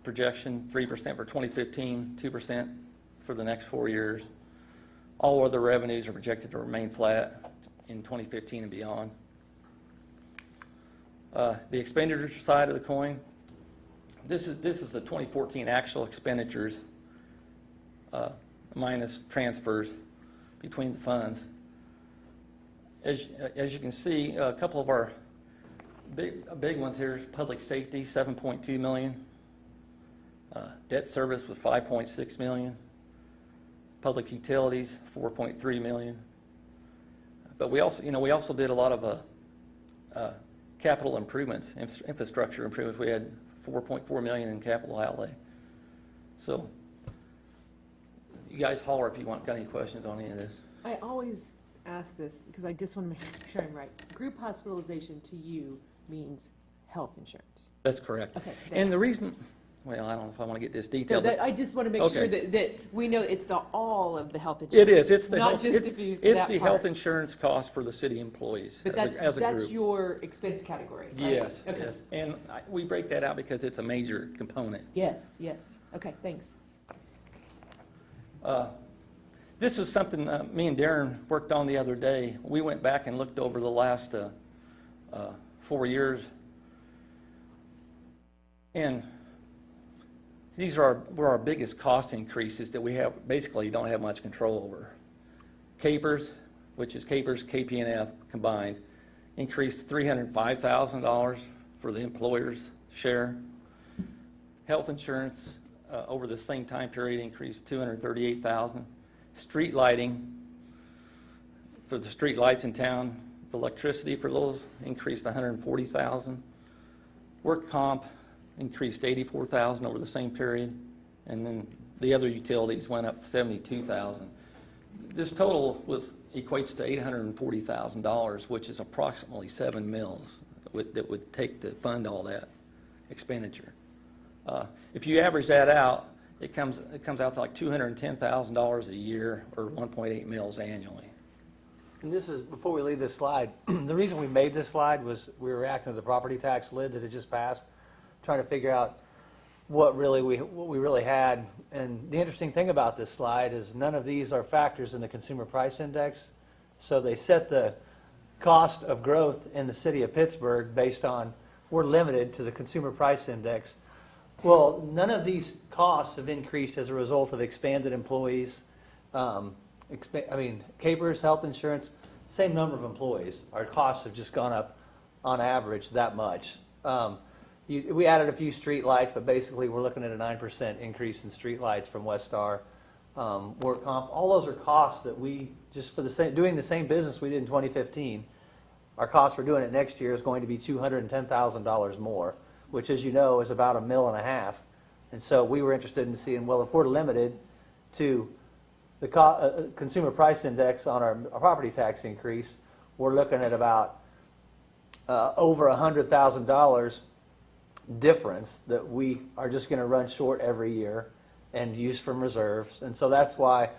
projection, 3% for 2015, 2% for the next 4 years. All other revenues are projected to remain flat in 2015 and beyond. The expenditure side of the coin, this is the 2014 actual expenditures minus transfers between the funds. As you can see, a couple of our big ones here is public safety, $7.2 million. Debt service was $5.6 million. Public utilities, $4.3 million. But we also did a lot of capital improvements, infrastructure improvements. We had $4.4 million in capital outlay. So you guys holler if you got any questions on any of this. I always ask this because I just want to make sure I'm right. Group hospitalization to you means health insurance. That's correct. Okay, And the thanks. reason, well, I don't know if I want to get this So detailed. I just want to make Okay. sure that we know it's the all of the health It insurance. is. It's the not health, just it's, if you it's that the part. health insurance cost for the city employees But as a that's group. your expense category. Right? Yes, Okay. yes. And we break that out because it's a major component. Yes. Yes. Okay. Thanks. This was something me and Darren worked on the other day. We went back and looked over the last 4 years. And these were our biggest cost increases that we basically don't have much control over. Capers, which is Capers, KP&F combined, increased $305,000 for the employer's share. Health insurance over the same time period increased $238,000. Street lighting, for the street lights in town, the electricity for those increased $140,000. Work comp increased $84,000 over the same period, and then the other utilities went up $72,000. This total equates to $840,000, which is approximately 7 mills that would take to fund all that expenditure. If you average that out, it comes out to like $210,000 a year, or 1.8 mills annually. And this is, before we leave this slide, the reason we made this slide was we were reacting to the property tax lid that had just passed, trying to figure out what we really had. And the interesting thing about this slide is none of these are factors in the consumer price index. So they set the cost of growth in the city of Pittsburgh based on, we're limited to the consumer price index. Well, none of these costs have increased as a result of expanded employees. Capers, health insurance, same number of employees. Our costs have just gone up on average that much. We added a few street lights, but basically we're looking at a 9% increase in street lights from Westar. Work comp, all those are costs that we, just for doing the same business we did in 2015, our cost for doing it next year is going to be $210,000 more, which, as you know, is about $1.5 million. And so we were interested in seeing, well, if we're limited to the consumer price index on our property tax increase, we're looking at about over $100,000 difference that we are just going to run short every year and use from reserves. And so that's why,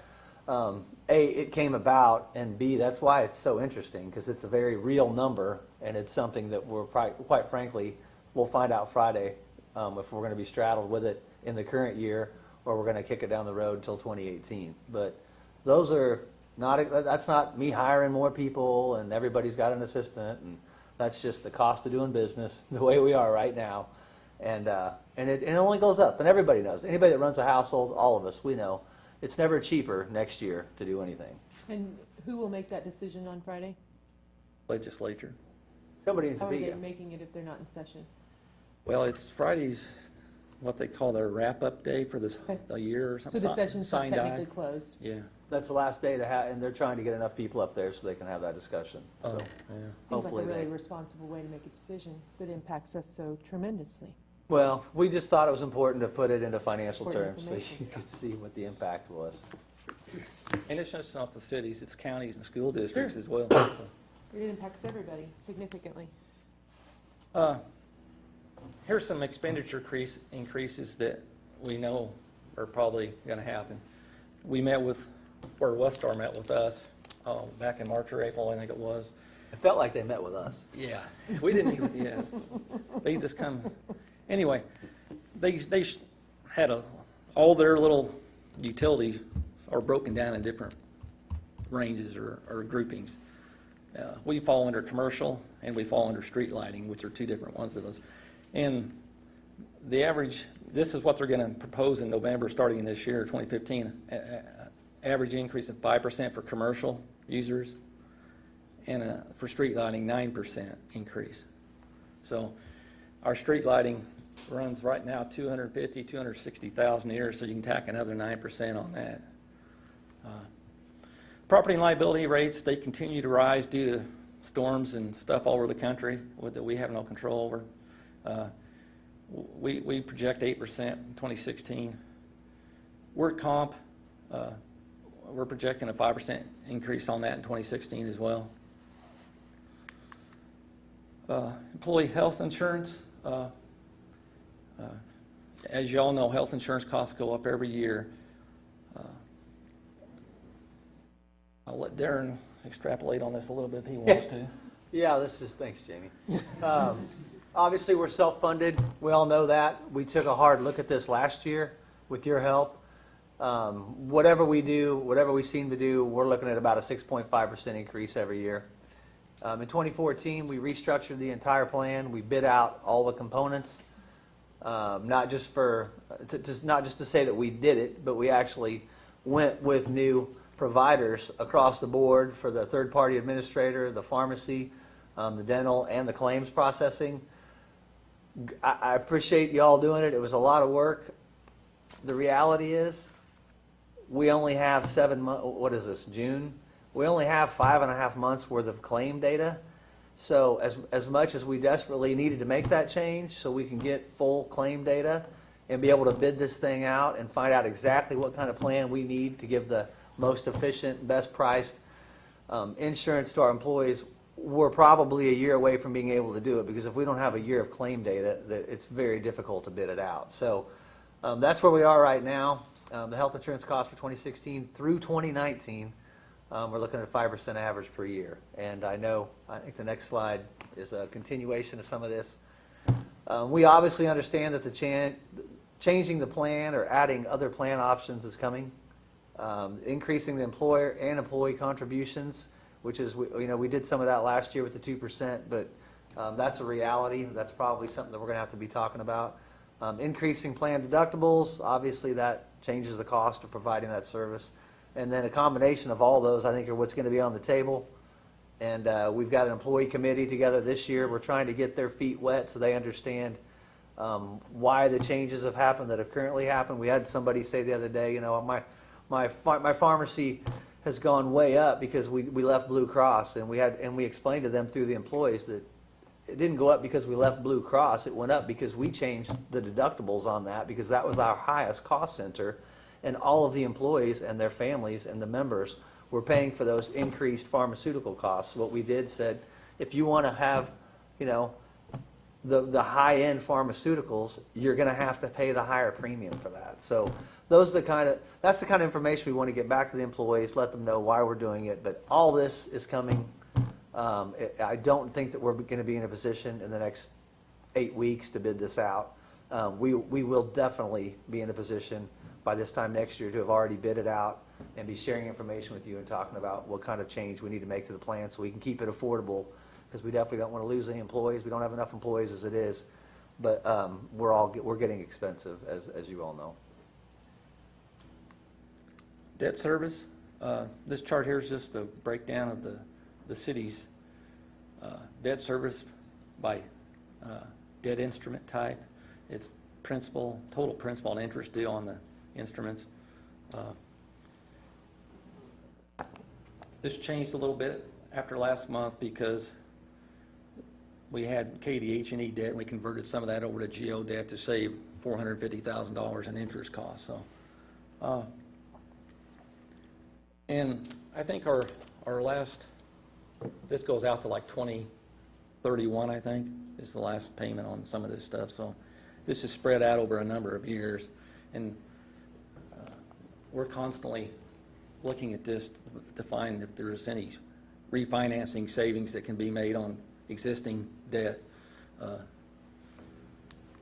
A, it came about, and B, that's why it's so interesting, because it's a very real number, and it's something that we're quite frankly, we'll find out Friday if we're going to be straddled with it in the current year, or we're going to kick it down the road until 2018. But those are not, that's not me hiring more people and everybody's got an assistant, and that's just the cost of doing business the way we are right now. And it only goes up, and everybody knows. Anybody that runs a household, all of us, we know it's never cheaper next year to do anything. And who will make that decision on Friday? Legislature. Somebody in How are they Topeka. making it if they're not in session? Well, it's Friday's, what they call their wrap-up day for this, the year or So something. the session's not Signed eye. technically closed? Yeah. That's the last day to have, and they're trying to get enough people up there so they can have that discussion. Oh, So yeah. Seems like a hopefully really they. responsible way to make a decision that impacts us so tremendously. Well, we just thought it was important to put it into financial Important terms so information. you could see what the impact was. And it's just not the cities, it's counties and school districts as well. It impacts everybody significantly. Here's some expenditure increases that we know are probably going to happen. We met with, or Westar met with us back in March or April, I think it was. It felt like they met with us. Yeah, we didn't meet with you. They just come. Anyway, they had all their little utilities are broken down in different ranges or groupings. We fall under commercial and we fall under street lighting, which are two different ones of those. And the average, this is what they're going to propose in November, starting this year, 2015, average increase of 5% for commercial users, and for street lighting, 9% increase. So our street lighting runs right now 250, 260,000 a year, so you can tack another 9% on that. Property and liability rates, they continue to rise due to storms and stuff all over the country that we have no control over. We project 8% in 2016. Work comp, we're projecting a 5% increase on that in 2016 as well. Employee health insurance, as you all know, health insurance costs go up every year. I'll let Darren extrapolate on this a little bit if he wants to. Yeah, thanks, Jamie. Obviously, we're self-funded. We all know that. We took a hard look at this last year with your help. Whatever we do, whatever we seem to do, we're looking at about a 6.5% increase every year. In 2014, we restructured the entire plan. We bid out all the components, not just to say that we did it, but we actually went with new providers across the board for the third-party administrator, the pharmacy, the dental, and the claims processing. I appreciate you all doing it. It was a lot of work. The reality is, we only have 7 months. What is this, June? We only have 5.5 months worth of claim data. So as much as we desperately needed to make that change so we can get full claim data and be able to bid this thing out and find out exactly what kind of plan we need to give the most efficient, best priced insurance to our employees, we're probably a year away from being able to do it, because if we don't have a year of claim data, it's very difficult to bid it out. So that's where we are right now. The health insurance cost for 2016 through 2019, we're looking at a 5% average per year. And I think the next slide is a continuation of some of this. We obviously understand that changing the plan or adding other plan options is coming. Increasing the employer and employee contributions, which is, we did some of that last year with the 2%, but that's a reality. That's probably something that we're going to have to be talking about. Increasing plan deductibles, obviously that changes the cost of providing that service. And then a combination of all those, I think, are what's going to be on the table. And we've got an employee committee together this year. We're trying to get their feet wet so they understand why the changes have happened that have currently happened. We had somebody say the other day, my pharmacy has gone way up because we left Blue Cross, and we explained to them through the employees that it didn't go up because we left Blue Cross. It went up because we changed the deductibles on that, because that was our highest cost center, and all of the employees and their families and the members were paying for those increased pharmaceutical costs. What we did said, if you want to have, the high-end pharmaceuticals, you're going to have to pay the higher premium for that. So that's the kind of information we want to get back to the employees, let them know why we're doing it. But all this is coming. I don't think that we're going to be in a position in the next 8 weeks to bid this out. We will definitely be in a position by this time next year to have already bid it out and be sharing information with you and talking about what kind of change we need to make to the plan so we can keep it affordable, because we definitely don't want to lose any employees. We don't have enough employees as it is, but we're getting expensive, as you all know. Debt service, this chart here is just a breakdown of the city's debt service by debt instrument type. It's principal, total principal and interest due on the instruments. This changed a little bit after last month because we had KDH&E debt, and we converted some of that over to GO debt to save $450,000 in interest costs. So, and I think our last, this goes out to like 2031, I think, is the last payment on some of this stuff. So this is spread out over a number of years, and we're constantly looking at this to find if there's any refinancing savings that can be made on existing debt.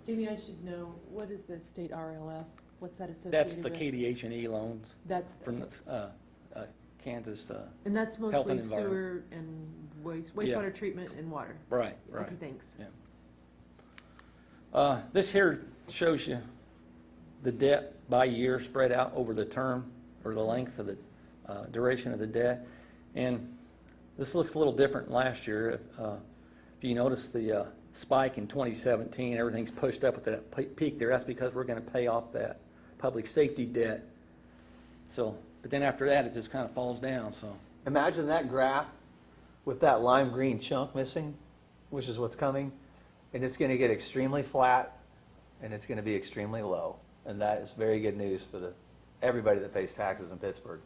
Jamie, I should know, what is the state RLF? What's that associated That's with? the KDH&E loans That's, from the Kansas. and that's Health mostly and environment. sewer and wastewater treatment and water. Right, right. Okay, thanks. Yeah. This here shows you the debt by year spread out over the term or the length of the duration of the debt. And this looks a little different than last year. If you notice the spike in 2017, everything's pushed up at that peak there. That's because we're going to pay off that public safety debt. So, but then after that, it just kind of falls down. So Imagine that graph with that lime green chunk missing, which is what's coming, and it's going to get extremely flat, and it's going to be extremely low. And that is very good news for everybody that pays taxes in Pittsburgh.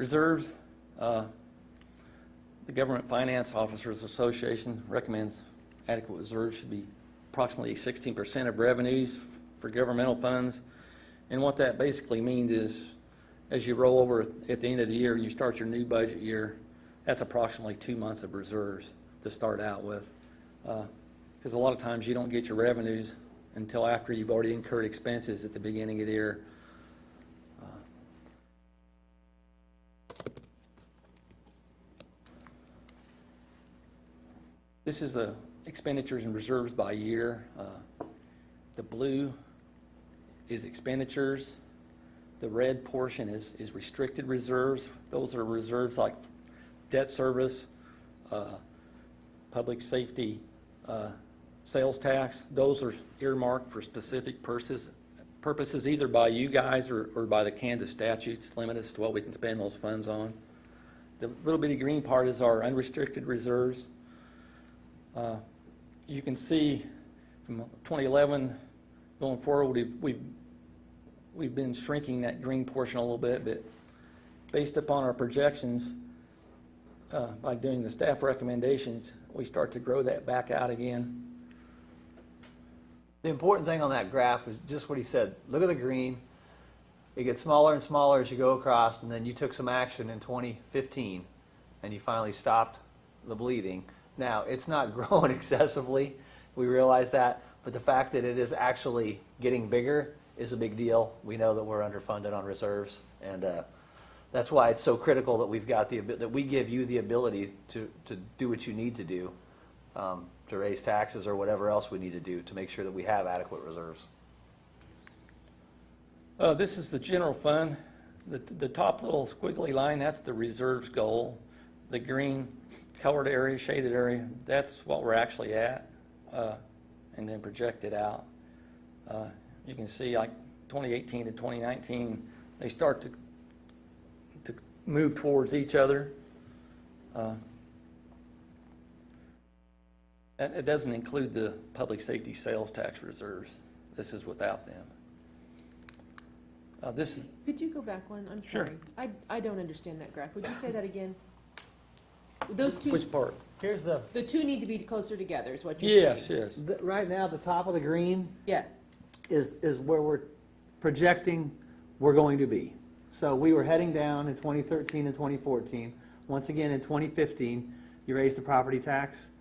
reserves, the Government Finance Officers Association recommends adequate reserves should be approximately 16% of revenues for governmental funds. And what that basically means is, as you roll over at the end of the year, you start your new budget year, that's approximately 2 months of reserves to start out with. Because a lot of times you don't get your revenues until after you've already incurred expenses at the beginning of the year. This is expenditures and reserves by year. The blue is expenditures. The red portion is restricted reserves. Those are reserves like debt service, public safety, sales tax. Those are earmarked for specific purposes either by you guys or by the Kansas statutes limit us to what we can spend those funds on. The little bitty green part is our unrestricted reserves. You can see from 2011 going forward, we've been shrinking that green portion a little bit, but based upon our projections, by doing the staff recommendations, we start to grow that back out again. The important thing on that graph is just what he said. Look at the green. It gets smaller and smaller as you go across, and then you took some action in 2015, and you finally stopped the bleeding. Now, it's not growing excessively. We realize that, but the fact that it is actually getting bigger is a big deal. We know that we're underfunded on reserves, and that's why it's so critical that we've got that we give you the ability to do what you need to do, to raise taxes or whatever else we need to do to make sure that we have adequate reserves. This is the general fund. The top little squiggly line, that's the reserves goal. The green colored area, shaded area, that's what we're actually at, and then projected out. You can see like 2018 to 2019, they start to move towards each other. It doesn't include the public safety sales tax reserves. This is without them. This is Could you go back one? I'm Sure. sorry. I don't understand that graph. Would you say that again? Those two, which part? Here's the the two need to be closer together is what you're saying? Yes, yes. right now, the top of the green Yeah. is where we're projecting we're going to be. So we were heading down in 2013 and 2014. Once again, in 2015, you raised the property tax.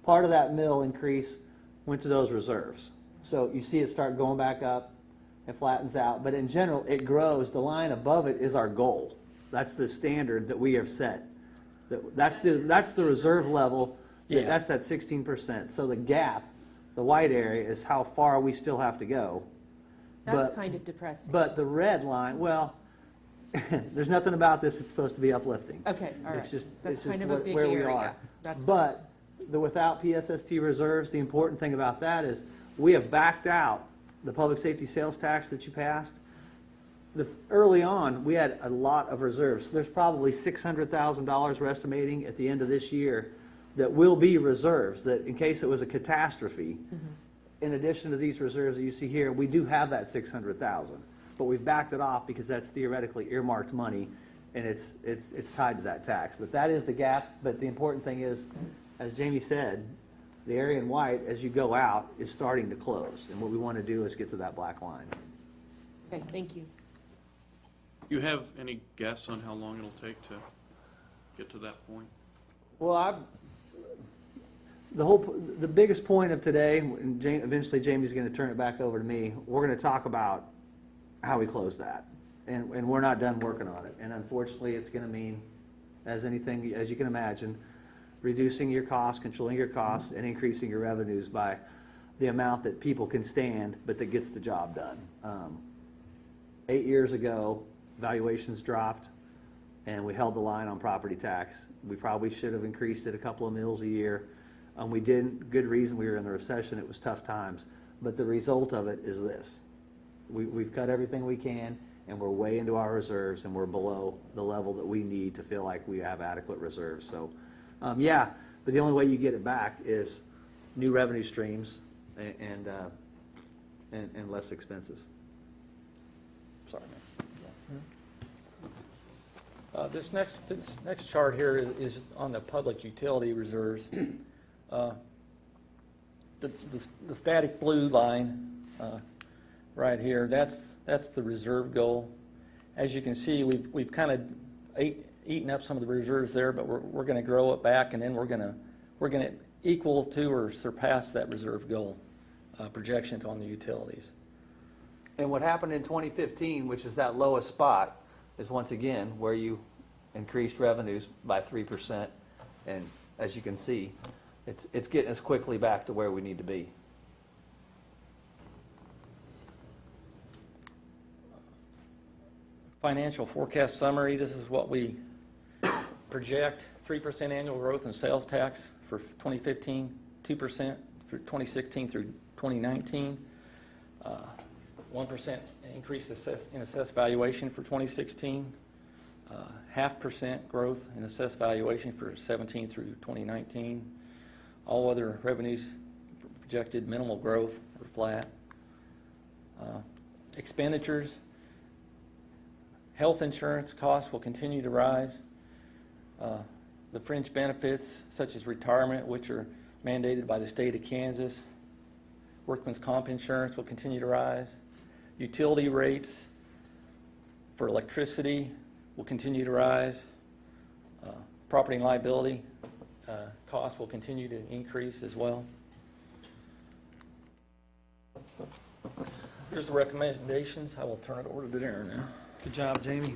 Part of that mill increase went to those reserves. So you see it start going back up, it flattens out, but in general, it grows. The line above it is our goal. That's the standard that we have set. That's the reserve level. Yeah. That's that 16%. So the gap, the white area, is how far we still have to go. That's But- kind of depressing. But the red line, well, there's nothing about this that's supposed to be uplifting. Okay, all right. It's just, That's it's just kind of a big where we area. are. That's But without PSST reserves, the important thing about that is we have backed out the public safety sales tax that you passed. Early on, we had a lot of reserves. There's probably $600,000 we're estimating at the end of this year that will be reserves, that in case it was a catastrophe. In addition to these reserves that you see here, we do have that $600,000, but we've backed it off because that's theoretically earmarked money, and it's tied to that tax. But that is the gap. But the important thing is, as Jamie said, the area in white, as you go out, is starting to close, and what we want to do is get to that black line. Okay, thank you. Do you have any guess on how long it'll take to get to that point? Well, the biggest point of today, and eventually Jamie's going to turn it back over to me, we're going to talk about how we close that. And we're not done working on it. And unfortunately, it's going to mean, as anything, as you can imagine, reducing your costs, controlling your costs, and increasing your revenues by the amount that people can stand, but that gets the job done. 8 years ago, valuations dropped, and we held the line on property tax. We probably should have increased it a couple of mills a year. We didn't. Good reason. We were in the recession. It was tough times. But the result of it is this. We've cut everything we can, and we're way into our reserves, and we're below the level that we need to feel like we have adequate reserves. So, yeah, but the only way you get it back is new revenue streams and less expenses. Sorry, man. This next chart here is on the public utility reserves. The static blue line right here, that's the reserve goal. As you can see, we've kind of eaten up some of the reserves there, but we're going to grow it back, and then we're going to equal to or surpass that reserve goal projections on the utilities. And what happened in 2015, which is that lowest spot, is once again where you increased revenues by 3%. And as you can see, it's getting us quickly back to where we need to be. Financial forecast summary, this is what we project. 3% annual growth in sales tax for 2015, 2% for 2016 through 2019, 1% increase in assessed valuation for 2016, 0.5% growth in assessed valuation for 17 through 2019. All other revenues projected minimal growth or flat. Expenditures, health insurance costs will continue to rise. The fringe benefits such as retirement, which are mandated by the state of Kansas. Workman's comp insurance will continue to rise. Utility rates for electricity will continue to rise. Property and liability costs will continue to increase as well. Here's the recommendations. I will turn it over to Darren now. Good job, Jamie.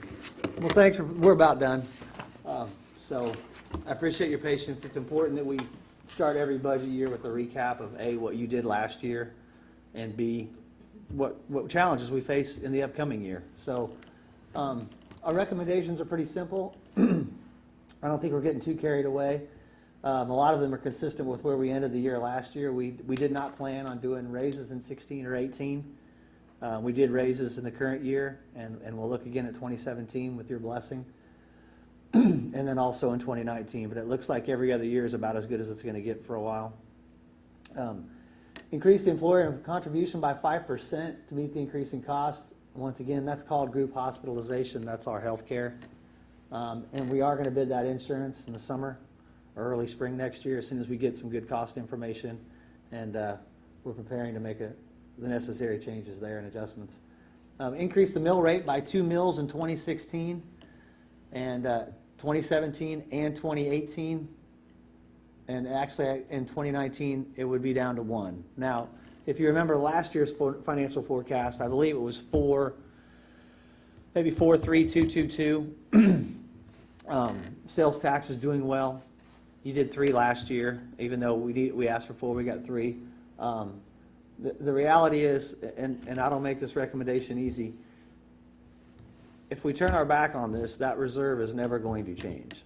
Well, thanks. We're about done. So I appreciate your patience. It's important that we start every budget year with a recap of A, what you did last year, and B, what challenges we face in the upcoming year. So our recommendations are pretty simple. I don't think we're getting too carried away. A lot of them are consistent with where we ended the year last year. We did not plan on doing raises in 16 or 18. We did raises in the current year, and we'll look again at 2017 with your blessing, and then also in 2019. But it looks like every other year is about as good as it's going to get for a while. Increased employer contribution by 5% to meet the increasing cost. Once again, that's called group hospitalization. That's our health care. And we are going to bid that insurance in the summer or early spring next year as soon as we get some good cost information. And we're preparing to make the necessary changes there and adjustments. Increase the mill rate by 2 mills in 2016 and 2017 and 2018. And actually in 2019, it would be down to 1. Now, if you remember last year's financial forecast, I believe it was maybe 4.3222. Sales tax is doing well. You did 3 last year, even though we asked for 4, we got 3. The reality is, and I don't make this recommendation easy, if we turn our back on this, that reserve is never going to change.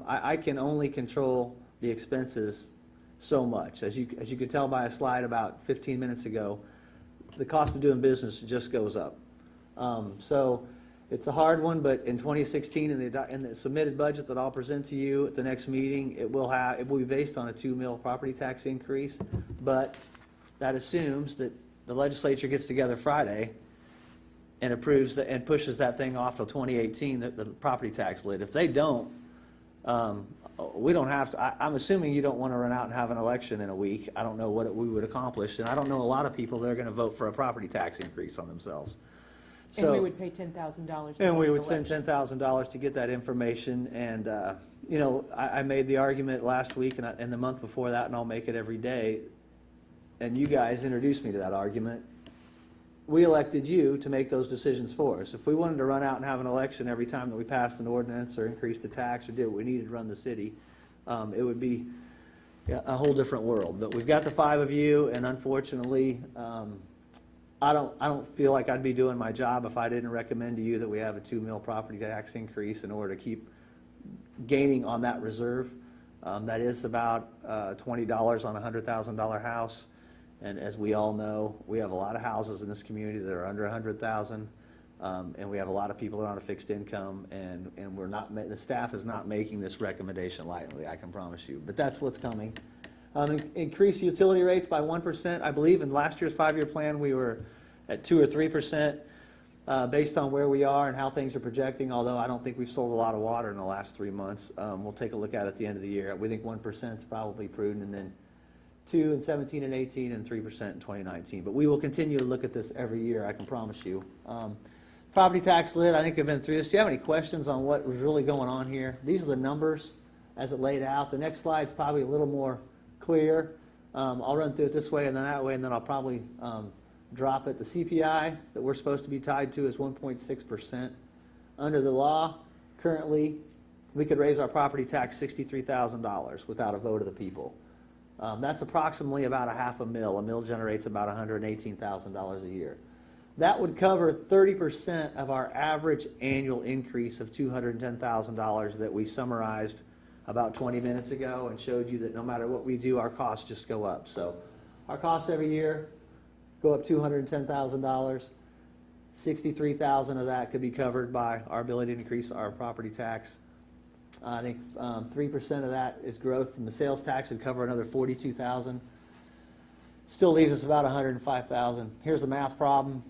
I can only control the expenses so much. As you could tell by a slide about 15 minutes ago, the cost of doing business just goes up. So it's a hard one, but in 2016, in the submitted budget that I'll present to you at the next meeting, it will be based on a 2 mil property tax increase, but that assumes that the legislature gets together Friday and approves and pushes that thing off till 2018, the property tax lid. If they don't, we don't have to. I'm assuming you don't want to run out and have an election in a week. I don't know what we would accomplish, and I don't know a lot of people that are going to vote for a property tax increase on themselves. And we would pay $10,000. And we would spend $10,000 to get that information. And, you know, I made the argument last week and the month before that, and I'll make it every day. And you guys introduced me to that argument. We elected you to make those decisions for us. If we wanted to run out and have an election every time that we passed an ordinance or increased a tax or did what we needed to run the city, it would be a whole different world. But we've got the 5 of you, and unfortunately, I don't feel like I'd be doing my job if I didn't recommend to you that we have a 2 mil property tax increase in order to keep gaining on that reserve. That is about $20 on a $100,000 house. And as we all know, we have a lot of houses in this community that are under $100,000, and we have a lot of people that are on a fixed income, and the staff is not making this recommendation lightly, I can promise you. But that's what's coming. Increase utility rates by 1%. I believe in last year's 5-year plan we were at 2 or 3%, based on where we are and how things are projecting. Although I don't think we've sold a lot of water in the last 3 months. We'll take a look at it at the end of the year. We think 1% is probably prudent, and then 2 in 17 and 18, and 3% in 2019. But we will continue to look at this every year, I can promise you. Property tax lid, I think I've been through this. Do you have any questions on what was really going on here? These are the numbers as it laid out. The next slide's probably a little more clear. I'll run through it this way and then that way, and then I'll probably drop it. The CPI that we're supposed to be tied to is 1.6%. Under the law, currently, we could raise our property tax $63,000 without a vote of the people. That's approximately about a half a mil. A mil generates about $118,000 a year. That would cover 30% of our average annual increase of $210,000 that we summarized about 20 minutes ago and showed you that no matter what we do, our costs just go up. So our costs every year go up $210,000. $63,000 of that could be covered by our ability to increase our property tax. I think 3% of that is growth from the sales tax and cover another $42,000. Still leaves us about $105,000. Here's the math problem.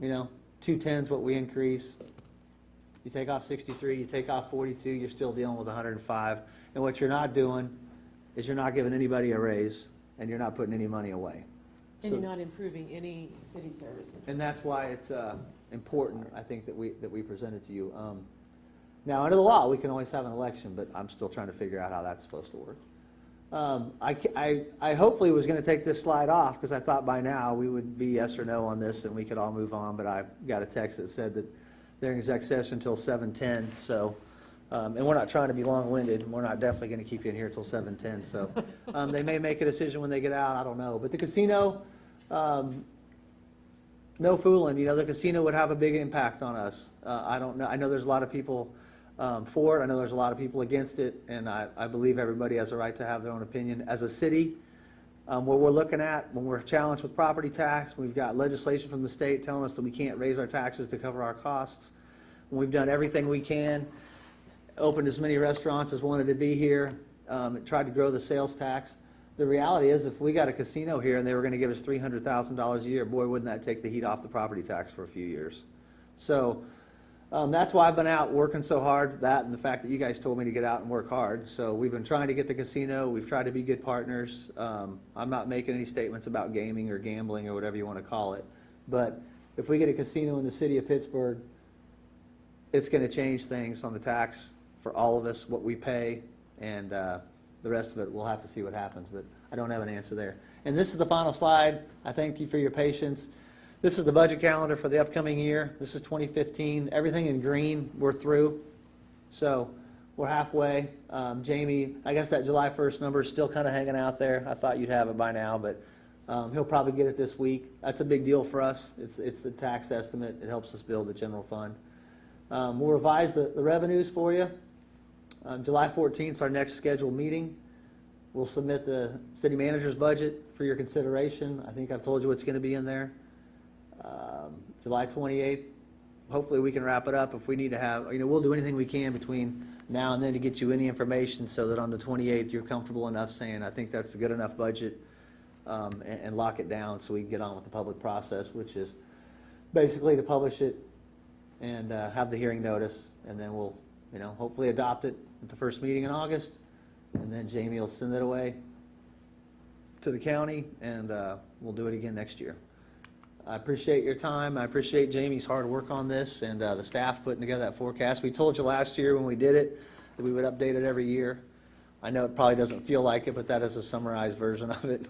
You know, 210 is what we increase. You take off 63, you take off 42, you're still dealing with 105. And what you're not doing is you're not giving anybody a raise, and you're not putting any money away. And you're not improving any city services. And that's why it's important, I think, that we present it to you. Now, under the law, we can always have an election, but I'm still trying to figure out how that's supposed to work. I hopefully was going to take this slide off because I thought by now we would be yes or no on this and we could all move on, but I got a text that said that they're in exec session until 7:10, so, and we're not trying to be long-winded, and we're not definitely going to keep you in here until 7:10, so they may make a decision when they get out, I don't know. But the casino, no fooling, you know, the casino would have a big impact on us. I don't know, I know there's a lot of people for it. I know there's a lot of people against it, and I believe everybody has a right to have their own opinion. As a city, what we're looking at when we're challenged with property tax, we've got legislation from the state telling us that we can't raise our taxes to cover our costs. We've done everything we can, opened as many restaurants as wanted to be here, tried to grow the sales tax. The reality is if we got a casino here and they were going to give us $300,000 a year, boy, wouldn't that take the heat off the property tax for a few years. So that's why I've been out working so hard, that and the fact that you guys told me to get out and work hard. So we've been trying to get the casino. We've tried to be good partners. I'm not making any statements about gaming or gambling or whatever you want to call it. But if we get a casino in the city of Pittsburg, it's going to change things on the tax for all of us, what we pay, and the rest of it, we'll have to see what happens. But I don't have an answer there. And this is the final slide. I thank you for your patience. This is the budget calendar for the upcoming year. This is 2015. Everything in green, we're through. So we're halfway. Jamie, I guess that July 1st number is still kind of hanging out there. I thought you'd have it by now, but he'll probably get it this week. That's a big deal for us. It's the tax estimate. It helps us build the general fund. We'll revise the revenues for you. July 14th is our next scheduled meeting. We'll submit the city manager's budget for your consideration. I think I've told you what's going to be in there. July 28th, hopefully we can wrap it up. If we need to have, we'll do anything we can between now and then to get you any information so that on the 28th you're comfortable enough saying, I think that's a good enough budget, and lock it down so we can get on with the public process, which is basically to publish it and have the hearing notice, and then we'll, hopefully adopt it at the first meeting in August, and then Jamie will send it away to the county, and we'll do it again next year. I appreciate your time. I appreciate Jamie's hard work on this and the staff putting together that forecast. We told you last year when we did it that we would update it every year. I know it probably doesn't feel like it, but that is a summarized version of it,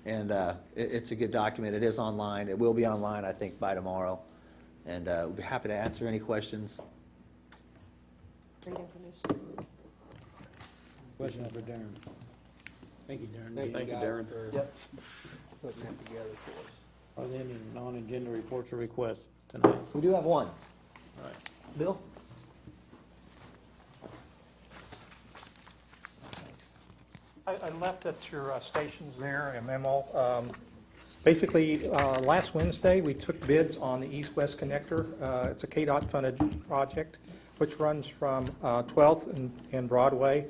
and it's a good document. It is online. It will be online, I think, by tomorrow, and we'll be happy to answer any questions. Great information. Question for Darren. Thank you, Darren. Thank you, guys, Darren. for Yep. putting that together for us. Are there any non-agenda reports or requests tonight? We do have one. All right. Bill? I left at your stations there a memo. Basically, last Wednesday, we took bids on the east-west connector. It's a KDOT-funded project, which runs from 12th and Broadway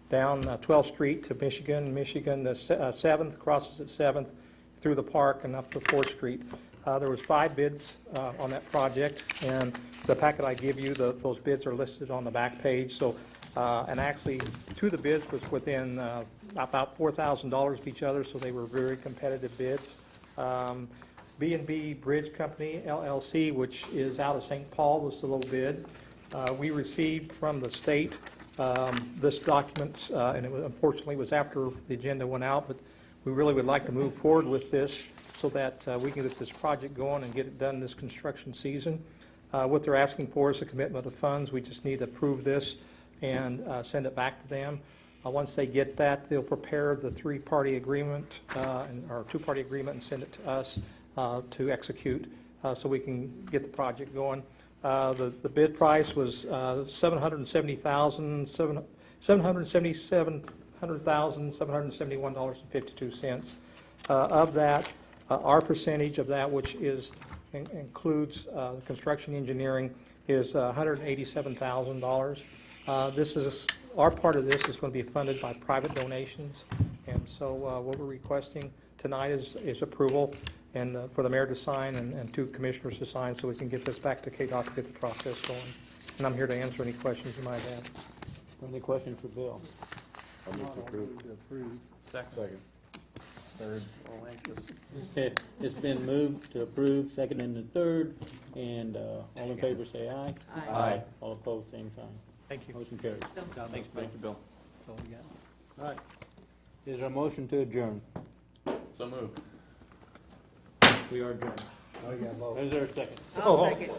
down 12th Street to Michigan, the 7th, crosses at 7th, through the park and up to 4th Street. There was 5 bids on that project, and the packet I give you, those bids are listed on the back page. So, and actually, 2 of the bids was within about $4,000 of each other, so they were very competitive bids. B&B Bridge Company, LLC, which is out of St. Paul, was the low bid. We received from the state this document, and it was, unfortunately was after the agenda went out, but we really would like to move forward with this so that we can get this project going and get it done this construction season. What they're asking for is a commitment of funds. We just need to approve this and send it back to them. Once they get that, they'll prepare the 3-party agreement or 2-party agreement and send it to us to execute so we can get the project going. The bid price was $771,771.52. Of that, our percentage of that, which includes the construction engineering, is $187,000. This is our part of this is going to be funded by private donations, and so what we're requesting tonight is approval and for the mayor to sign and 2 commissioners to sign so we can get this back to KDOT to get the process going. And I'm here to answer any questions you might have. Any questions for Bill? I'll move to approve. Second. Third. All anxious. It's been moved to approve, second and the third, and all in favor say aye. Aye. All opposed, same sign. Thank you. Motion carries. Thanks, Bill. Thank you, Bill. That's all we got. All right. Is there a motion to adjourn? So moved. We are adjourned. Oh, you got both. Is there a second? I'll second.